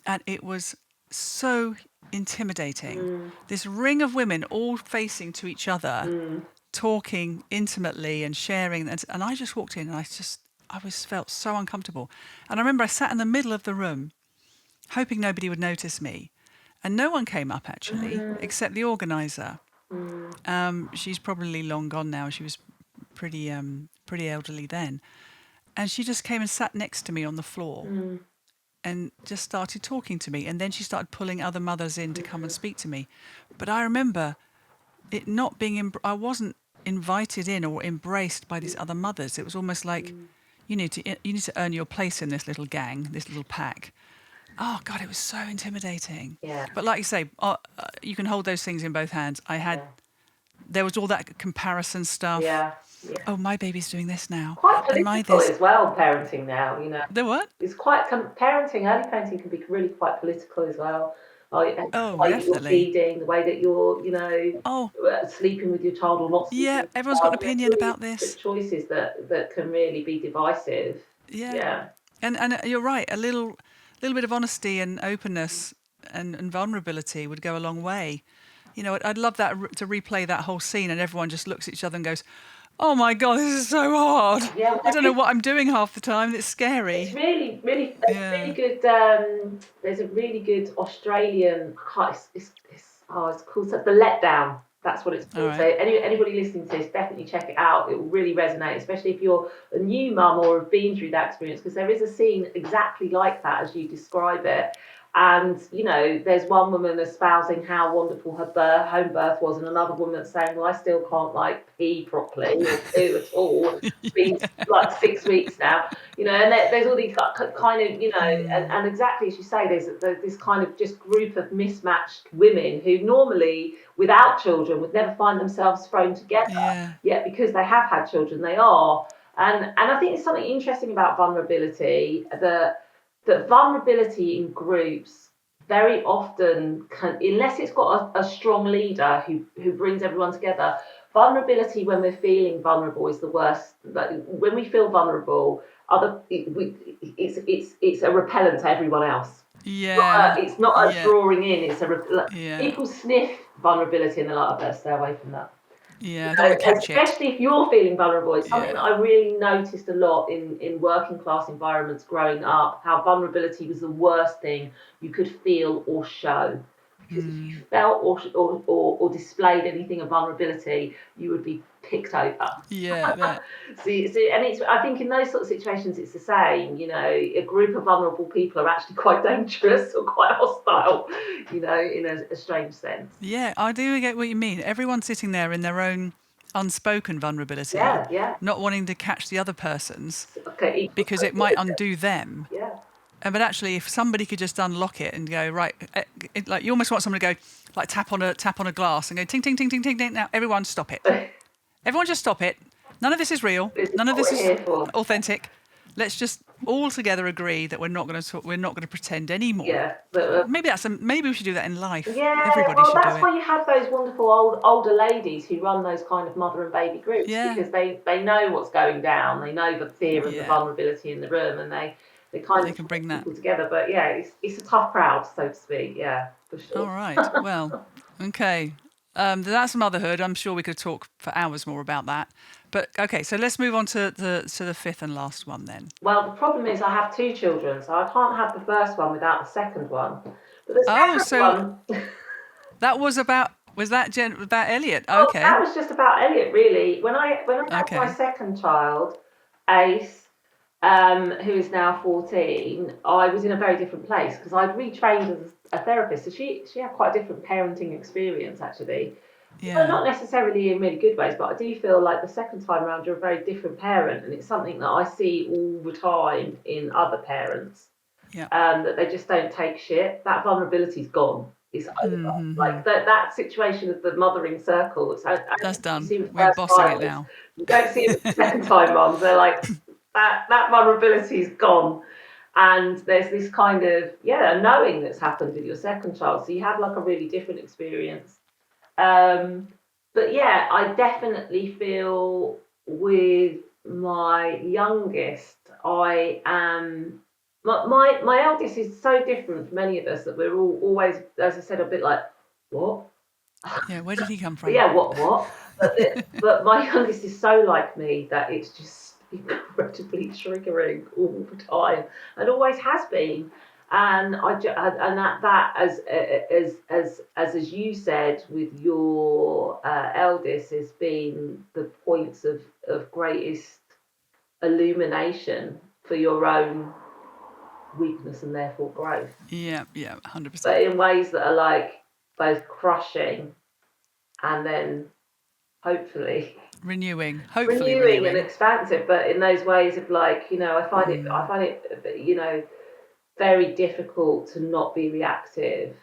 and it was so intimidating. This ring of women all facing to each other, talking intimately and sharing. And I just walked in and felt so uncomfortable. And I remember I sat in the middle of the room, hoping nobody would notice me. And no one came up actually, except the organizer. She's probably long gone now. She was pretty elderly then. And she just came and sat next to me on the floor. And just started talking to me. And then she started pulling other mothers in to come and speak to me. But I remember it not being, I wasn't invited in or embraced by these other mothers. It was almost like you need to earn your place in this little gang, this little pack. Oh God, it was so intimidating. Yeah. But like you say, you can hold those things in both hands. There was all that comparison stuff. Yeah. Oh, my baby's doing this now. Quite And my political this. as well, parenting now, The what? It's quite, parenting, early parenting can be really quite political as well. Like, the Oh, way that you're definitely. feeding, the way that you're, Oh, sleeping with your child or not sleeping yeah, with your everyone's got an child. There's opinion really about this. choices that can really be divisive. Yeah. Yeah. And you're right, a little bit of honesty and openness and vulnerability would go a long way. I'd love that to replay that whole scene and everyone just looks at each other and goes, "Oh my God, this is so hard. Yeah, I don't know what I'm doing half the time. It's scary." it's really, really, Yeah. really good. There's a really good Australian. It's called The Letdown. That's what it's All called. right. So anybody listening to this, definitely check it out. It will really resonate, especially if you're a new mum or have been through that experience, because there is a scene exactly like that as you describe it. And there's one woman espousing how wonderful her home birth was, and another woman saying, "Well, I still can't pee properly or poo at all. It's been 6 weeks now." And there's all these kind of, and exactly as you say, there's this kind of just group of mismatched women who normally, without children, would never find themselves thrown together. Yeah. Yet because they have had children, they are. And I think there's something interesting about vulnerability that vulnerability in groups very often can, unless it's got a strong leader who brings everyone together. Vulnerability, when we're feeling vulnerable, is the worst. When we feel vulnerable, it's a repellent to everyone else. Yeah. It's not a drawing in. It's Yeah. people sniff vulnerability and they're like, "I better stay away from that." Yeah. I don't want to catch it. Especially if you're feeling vulnerable. It's something Yeah. that I really noticed a lot in working class environments growing up, how vulnerability was the worst thing you could feel or show. Because if you felt or displayed anything of vulnerability, you would be picked over. Yeah. And I think in those sort of situations, it's the same. A group of vulnerable people are actually quite dangerous or quite hostile. In a strange sense. Yeah, I do get what you mean. Everyone's sitting there in their own unspoken vulnerability, Yeah. not wanting to catch the other person's Okay. because it might undo them. Yeah. But actually, if somebody could just unlock it and go right, like you almost want someone to go like tap on a glass and go ting ting ting ting ting ting. Now everyone stop it. Everyone just stop it. None of this is real. None of this is authentic. Let's just all together agree that we're not going to pretend anymore. Yeah, maybe we should do that in life. Yeah, Everybody should that's do it. why you have those wonderful older ladies who run those kind of mother and baby groups, because they know what's going down. They know the fear and the vulnerability in the room, and they can bring that people together. But yeah, it's a tough crowd, so to speak. Yeah, for sure. All right. Well, okay. That's motherhood. I'm sure we could talk for hours more about that. But okay, so let's move on to the fifth and last one then. Well, the problem is I have two children, so I can't have the first one without the second one. But the Oh, second so one, that was about Elliot? well, Okay, that was just about Elliot, really. When I had my okay, second child, Ace, who is now 14, I was in a very different place because I'd retrained as a therapist. So she had quite a different parenting experience, actually. Well, yeah, not necessarily in really good ways, but I do feel like the second time around you're a very different parent, and it's something that I see all the time in other parents, yeah. that they just don't take shit. That vulnerability's gone. It's over. Mm-hmm. Like that situation of the mothering circle. It's That's you done. see with We're first bossing it timers. now. You don't see it with second time mums. They're like that vulnerability's gone. And there's this kind of a knowing that's happened with your second child. So you have like a really different experience. But yeah, I definitely feel with my youngest, I am my eldest is so different from many of us that we're all always, as I said, a bit like, what? Yeah, where did he come But from? yeah, what? But my youngest is so like me that it's just incredibly triggering all the time, and always has been. And and that as you said with your eldest has been the points of greatest illumination for your own weakness and therefore growth, Yeah, 100%. but in ways that are like both crushing and then hopefully Hopefully renewing and renewing. expansive, but in those ways of like, I Mm, find it, very difficult to not be reactive.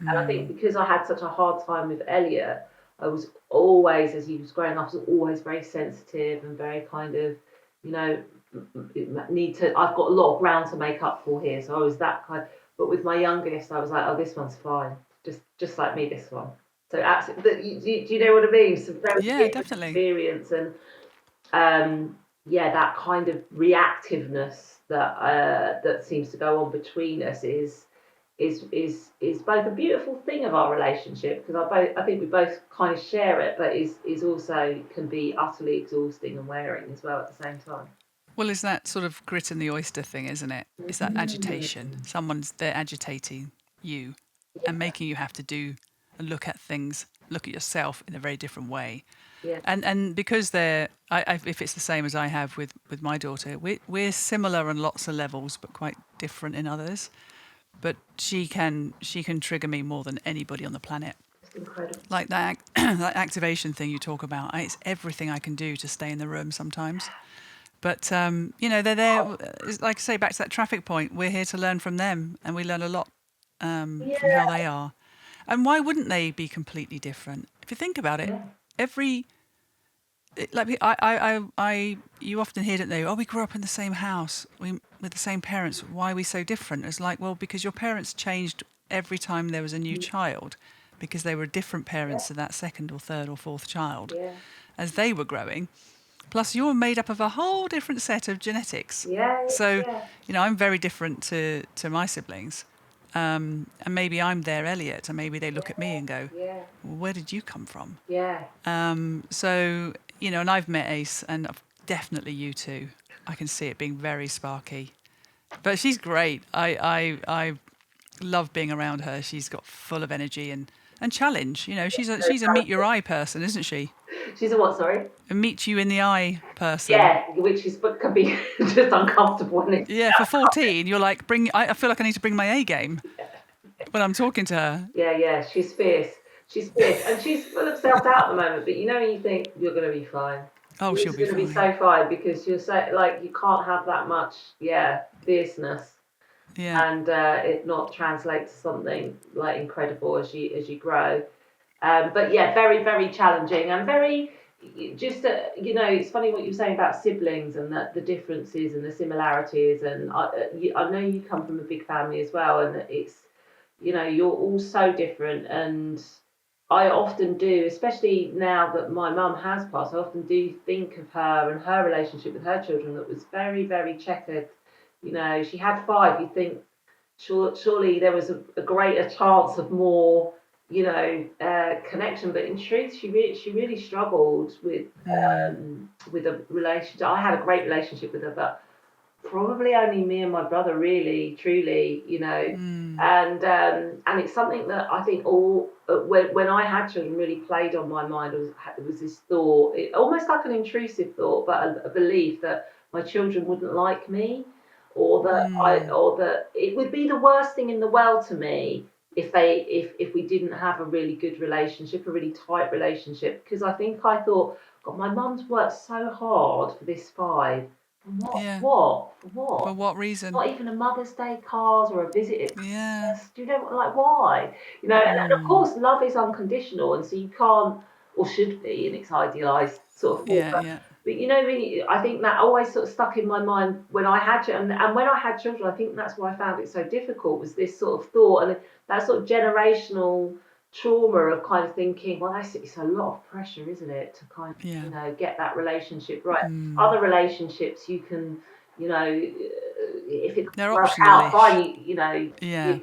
And I think mm. because I had such a hard time with Elliot, I was always, as he was growing up, I was always very sensitive and very kind of, you know, I've got a lot of ground to make up for here. So I was that kind. But with my youngest, I was like, oh, this one's fine. Just like me, this one. So absolutely, do you know what I mean? Some very Yeah, different definitely. experience, and that kind of reactiveness that seems to go on between us is both a beautiful thing of our relationship, because I think we both kind of share it, but is also can be utterly exhausting and wearing as well at the same time. Well, it's that sort of grit and the oyster thing, isn't it? It's that agitation. Mm. They're agitating you and making you have to do and look at things, look at yourself in a very different way. Yeah, And because if it's the same as I have with my daughter, we're similar on lots of levels, but quite different in others. But she can trigger me more than anybody on the planet. it's incredible. Like that that activation thing you talk about, it's everything I can do to stay in the room sometimes. But they're there. Like I say, back to that traffic point. We're here to learn from them, and we learn a lot from how Yeah, they are. And why wouldn't they be completely different? If you think about it, yeah, every you often hear, don't they? Oh, we grew up in the same house, with the same parents. Why are we so different? It's like, well, because your parents changed every time there was a new child, because they were different yeah, parents to that second or third or fourth child yeah, as they were growing. Plus, you're made up of a whole different set of genetics. yeah, So, yeah, I'm very different to my siblings. And maybe I'm their Elliot, and maybe they look at me and go, yeah, well, where did you come from? yeah, So, and I've met Ace, and definitely you too. I can see it being very sparky. But she's great. I love being around her. She's got full of energy and challenge. She's a meet your eye person, isn't she? she's a what? Sorry. A meet you in the eye person. Yeah, which is but can be just uncomfortable when it's Yeah, for 14, you're like, I feel like I need to bring my A game when I'm talking to her. yeah, she's fierce. She's fierce, and she's full of self doubt at the moment. But you think you're going to be fine. Oh, You're she'll just be going to be fine. so fine because you're so like you can't have that much fierceness Yeah. and it not translate to something like incredible as you grow. But yeah, very very challenging and very just it's funny what you're saying about siblings and the differences and the similarities. And I know you come from a big family as well, and it's you're all so different. And I often do, especially now that my mum has passed, I often do think of her and her relationship with her children that was very very checkered. She had five. You think surely there was a greater chance of more, connection. But in truth, she really struggled with a relationship. I had a great relationship with her, but probably only me and my brother really, truly, and it's something that I think when I had children really played on my mind. It was this thought, almost like an intrusive thought, but a belief that my children wouldn't like me, or that it would be the worst thing in the world to me if we didn't have a really good relationship, a really tight relationship. Because I thought, God, my mum's worked so hard for this five. Yeah. What? For what reason? Not even a Mother's Day card or a visit at Yeah. Christmas. Do you know, like, why? And of course, love is unconditional, and so you can't, or should be, in its idealised sort of form. Yeah. But really, I think that always sort of stuck in my mind when I had children, and when I had children, I think that's why I found it so difficult, was this sort of thought and that sort of generational trauma of kind of thinking, well, it's a lot of pressure, isn't it, to kind of, get that relationship right. Other relationships you can, if it They're works out optional-ish. fine, Yeah.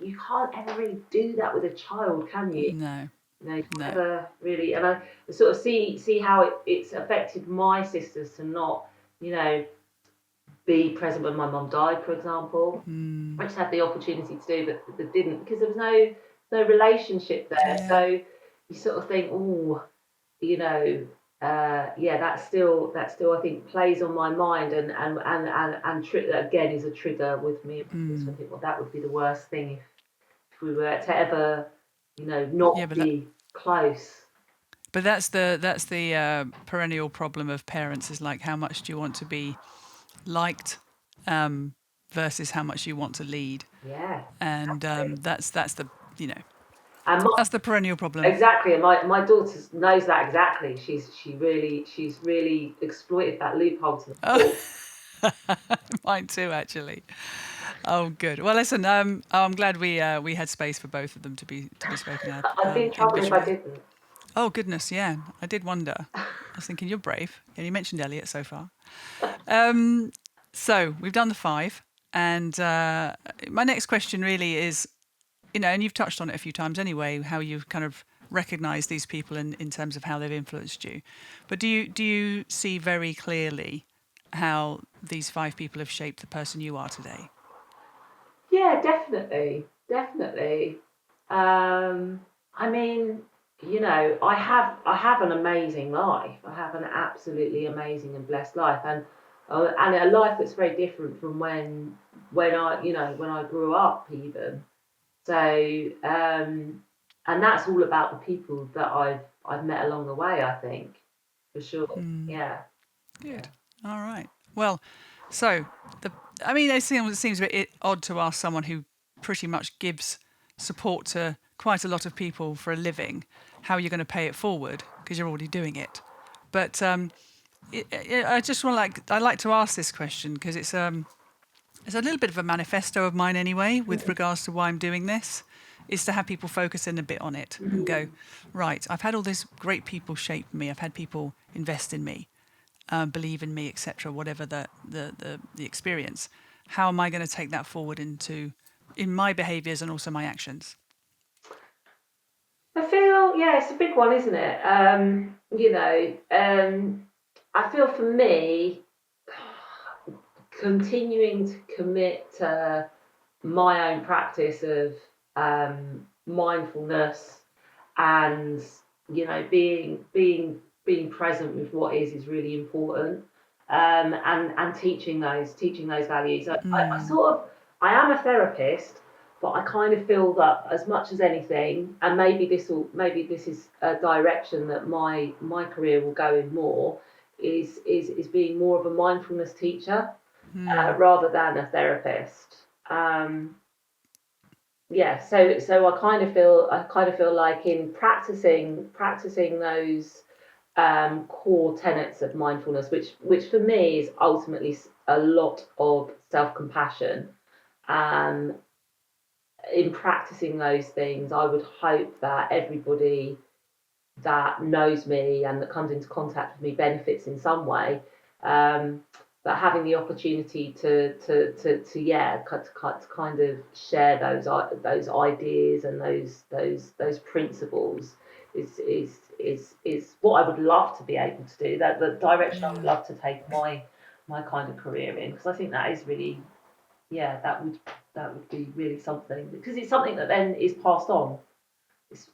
you can't ever really do that with a child, can you? No. You never really, and I sort of see how it's affected my sisters to not, be present when my mum died, for example. I just had the opportunity to do, but didn't, because there was no relationship there. Yeah. So you sort of think, oh, that still I think plays on my mind, and again is a trigger with me. So I think, well, that would be the worst thing if we were to ever, not be close. But that's the perennial problem of parents, is like, how much do you want to be liked versus how much you want to lead. Yeah. And that's the And that's the perennial problem. Exactly, and my daughter knows that exactly. She's really exploited that loophole to the full. Mine too, actually. Oh, good. Well, listen, I'm glad we had space for both of them to be spoken at. I'd be in trouble if I didn't. Oh goodness, yeah. I did wonder. I was thinking, you're brave. And you mentioned Elliot so far. So we've done the 5, and my next question really is, and you've touched on it a few times anyway, how you've kind of recognized these people in terms of how they've influenced you. But do you see very clearly how these 5 people have shaped the person you are today? Yeah, definitely. I mean, I have an amazing life. I have an absolutely amazing and blessed life, and a life that's very different from when I grew up even. So, and that's all about the people that I've met along the way, I think, for sure. Yeah. Good. All right. Well, so it seems a bit odd to ask someone who pretty much gives support to quite a lot of people for a living how you're going to pay it forward, because you're already doing it. But I just I like to ask this question because it's a little bit of a manifesto of mine anyway, with regards to why I'm doing this, is to have people focus in a bit on it and go, right, I've had all these great people shape me. I've had people invest in me, believe in me, etc. Whatever the experience. How am I going to take that forward in my behaviours and also my actions? I feel, it's a big one, isn't it? I feel for me, continuing to commit to my own practice of mindfulness, and being present with what is really important, and teaching those values. I am a therapist, but I kind of feel that as much as anything, and maybe this is a direction that my career will go in more, is being more of a mindfulness teacher rather than a therapist. So I kind of feel like in practicing those core tenets of mindfulness, which for me is ultimately a lot of self-compassion. In practicing those things, I would hope that everybody that knows me and that comes into contact with me benefits in some way. but having the opportunity to kind of share those ideas and those principles is what I would love to be able to do. That the direction I would love to take my kind of career in, because I think that is really, yeah, that would be really something, because it's something that then is passed on.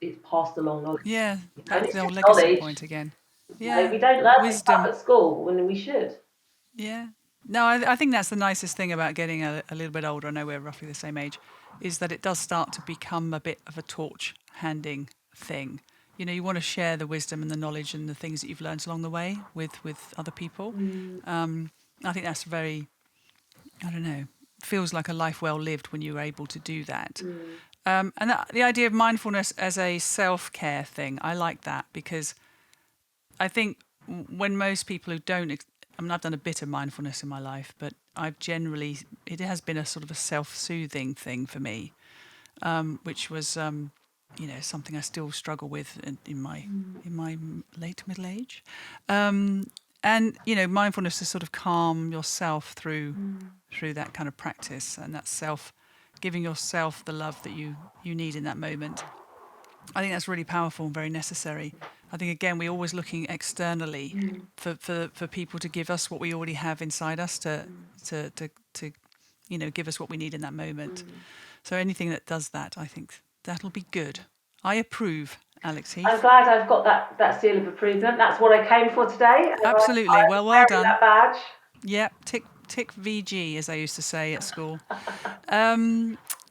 It's passed along knowledge. Yeah, And back to it's the old just legacy knowledge. point again. We Yeah, don't learn this stuff wisdom. at school when we should. Yeah. No, I think that's the nicest thing about getting a little bit older. I know we're roughly the same age, is that it does start to become a bit of a torch handing thing. You know, you want to share the wisdom and the knowledge and the things that you've learned along the way with other people. I think that's very, I don't know, feels like a life well lived when you're able to do that. And the idea of mindfulness as a self care thing, I like that, because I think when most people who don't, I mean, I've done a bit of mindfulness in my life, but I've generally, it has been a sort of a self soothing thing for me, which was, something I still struggle with in my late middle age. And mindfulness is sort of calm yourself through that kind of practice, and that self giving yourself the love that you need in that moment. I think that's really powerful and very necessary. I think, again, we're always looking externally for people to give us what we already have inside us to give us what we need in that moment. So anything that does that, I think that'll be good. I approve, Alex I'm Heath. glad I've got that seal of approval. That's what I came for today. And Absolutely. I'm Well wearing done. that badge. Yep. Tick VG, as I used to say at school.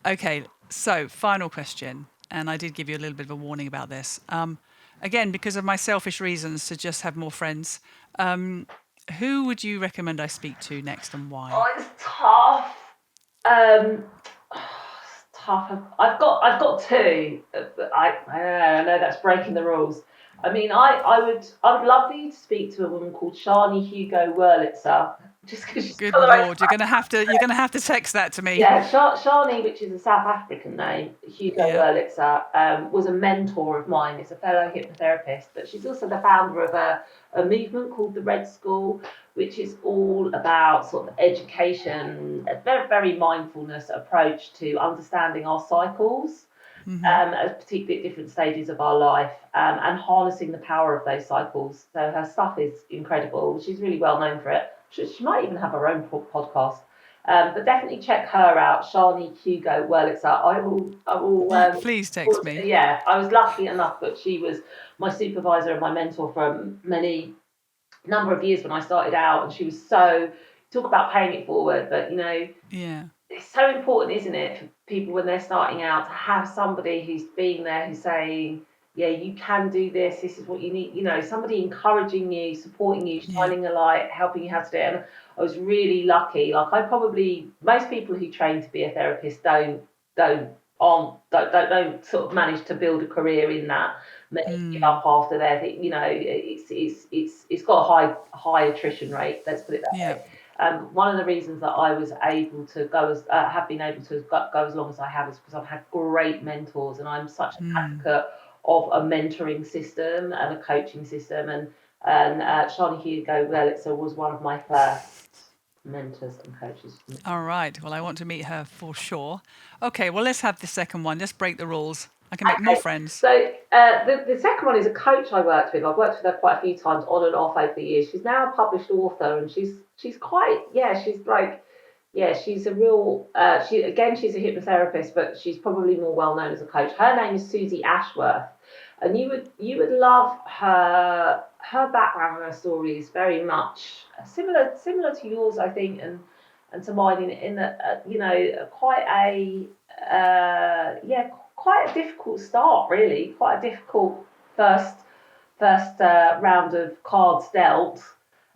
Okay. So, final question. And I did give you a little bit of a warning about this. Again, because of my selfish reasons to just have more friends, who would you recommend I speak to next and why? Oh, it's tough. Um, it's tough. I've got two. But I know that's breaking the rules. I mean, I would love for you to speak to a woman called Shani Hugo Wurlitzer, just because she's Good got the most. Lord, you're gonna have to text that to me. Yeah, Shani, which is a South African name, Hugo Yeah. Wurlitzer, was a mentor of mine. Is a fellow hypnotherapist, but she's also the founder of a movement called the Red School, which is all about sort of education, a very, very mindfulness approach to understanding our cycles, particularly at different stages of our life, and harnessing the power of those cycles. So her stuff is incredible. She's really well known for it. She might even have her own podcast. But definitely check her out, Shani Hugo Wurlitzer. I will. Please text me. Yeah, I was lucky enough that she was my supervisor and my mentor for many number of years when I started out, and she was so talk about paying it forward. But Yeah. it's so important, isn't it, for people when they're starting out to have somebody who's been there, who's saying, yeah, you can do this, this is what you need, somebody encouraging you, supporting you, Yeah. shining a light, helping you how to do it. And I was really lucky. Like, most people who train to be a therapist don't sort of manage to build a career in that. Many give up after their, it's got a high attrition rate, let's put it that Yeah. way. One of the reasons that I was able to have been able to go as long as I have is because I've had great mentors, and I'm such an advocate of a mentoring system and a coaching system. And Shani Hugo Wurlitzer was one of my first mentors and coaches. All right. Well, I want to meet her for sure. Okay. Well, let's have the second one. Just break the rules. I can make more Okay, friends. so the second one is a coach I worked with. I've worked with her quite a few times on and off over the years. She's now a published author, and she's quite, she's like, she's a real she's a hypnotherapist, but she's probably more well known as a coach. Her name is Susie Ashworth, and you would love her background and her story is very much similar to yours, I think, and to mine in that quite a quite a difficult start, really, quite a difficult first round of cards dealt,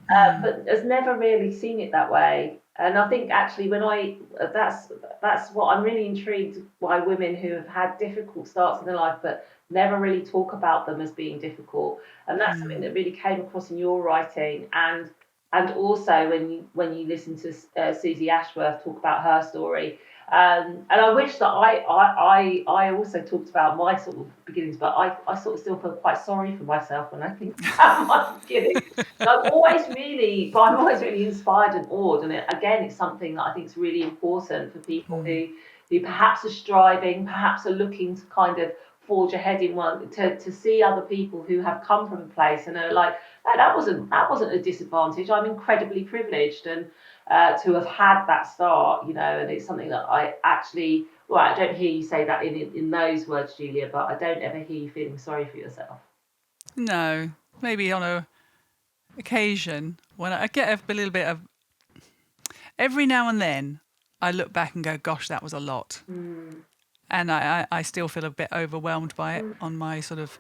but has never really seen it that way. And I think actually that's what I'm really intrigued by, women who have had difficult starts in their life but never really talk about them as being difficult. And that's something that really came across in your writing, and also when you listen to Susie Ashworth talk about her story. And I wish that I also talked about my sort of beginnings, but I sort of still feel quite sorry for myself when I think about my beginnings. But I'm always really inspired and awed, and again, it's something that I think is really important for people who perhaps are striving, perhaps are looking to kind of forge ahead in one, to see other people who have come from a place and are like, no, that wasn't a disadvantage. I'm incredibly privileged, and to have had that start, and it's something that I actually, well, I don't hear you say that in those words, Julia, but I don't ever hear you feeling sorry for yourself. No, maybe on a occasion when I get a little bit of, every now and then I look back and go, gosh, that was a lot. And I still feel a bit overwhelmed by it on my sort of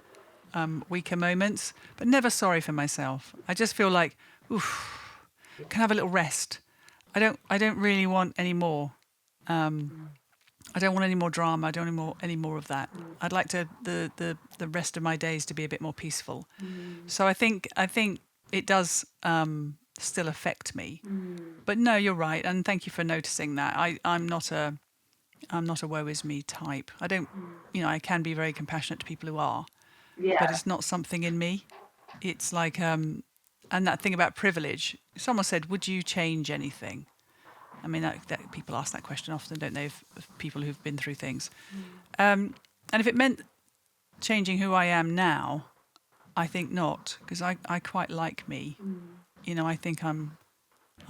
weaker moments, but never sorry for myself. I just feel like, oof, can I have a little rest? I don't really want any more. I don't want any more drama. I don't want any more of that. I'd like the rest of my days to be a bit more peaceful. So I think it does still affect me. But no, you're right, and thank you for noticing that. I'm not a woe is me type. I don't, I can be very compassionate to people who are, but it's not something in me. It's like, and that thing about privilege. Someone said, "Would you change anything?" I mean, that people ask that question often, don't they? Of people who've been through things, and if it meant changing who I am now, I think not, because I quite like me. I think I'm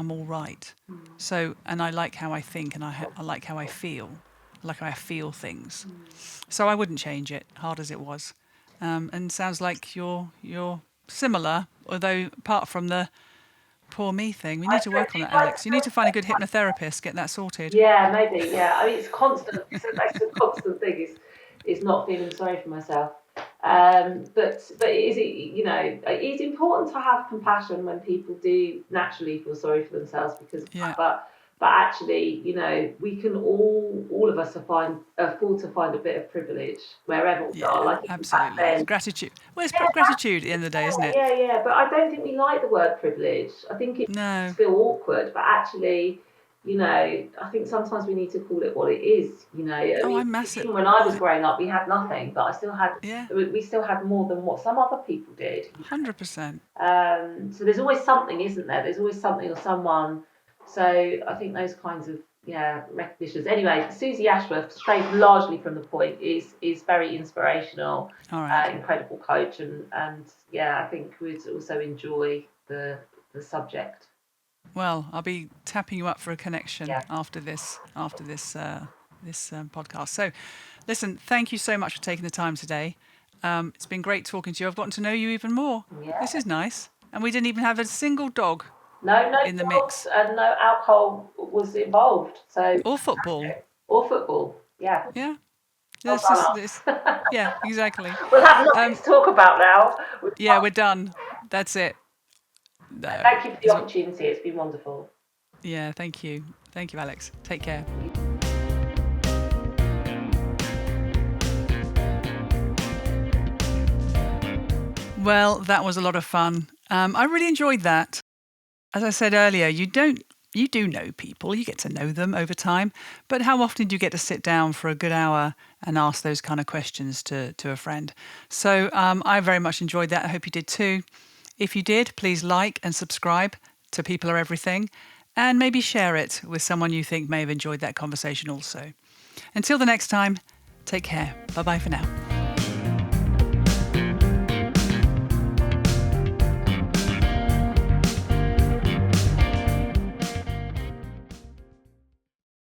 all right. So, and I like how I think, and I like how I feel. I like how I feel things. So I wouldn't change it, hard as it was. And sounds like you're similar, although apart from the poor me thing, we need to work on that, Alex. You need to find a good hypnotherapist, get that sorted. Yeah, maybe. Yeah, I mean, it's constant. That's a constant thing. Is not feeling sorry for myself. But it is important to have compassion when people do naturally feel sorry for themselves, because but actually, we can all of us afford to find a bit of privilege wherever we are. Like absolutely, back then. It's gratitude. Well, it's gratitude at the end of the day, isn't it? Yeah. But I don't think we like the word privilege. I think it makes us feel awkward. But actually, I think sometimes we need to call it what it is. I'm massive. Even when I was growing up, we had nothing, but I still had. We still had more than what some other people did. 100%. So there's always something, isn't there? There's always something or someone. So I think those kinds of recognitions. Anyway, Susie Ashworth, straight largely from the point, is very inspirational. All right. Incredible coach, and I think we'd also enjoy the subject. Well, I'll be tapping you up for a connection after this podcast. So, listen, thank you so much for taking the time today. It's been great talking to you. I've gotten to know you even more. Yeah. This is nice. And we didn't even have a single dog in the mix. And no alcohol was involved. So or football. Yeah. Yeah. Yeah, exactly. We'll have nothing to talk about now. We're done. That's it. Thank you for the opportunity. It's been wonderful. Yeah, thank you. Thank you, Alex. Take care. Well, that was a lot of fun. I really enjoyed that. As I said earlier, you do know people, you get to know them over time, but how often do you get to sit down for a good hour and ask those kind of questions to a friend? So I very much enjoyed that. I hope you did too. If you did, please like and subscribe to People Are Everything, and maybe share it with someone you think may have enjoyed that conversation also. Until the next time, take care. Bye-bye for now.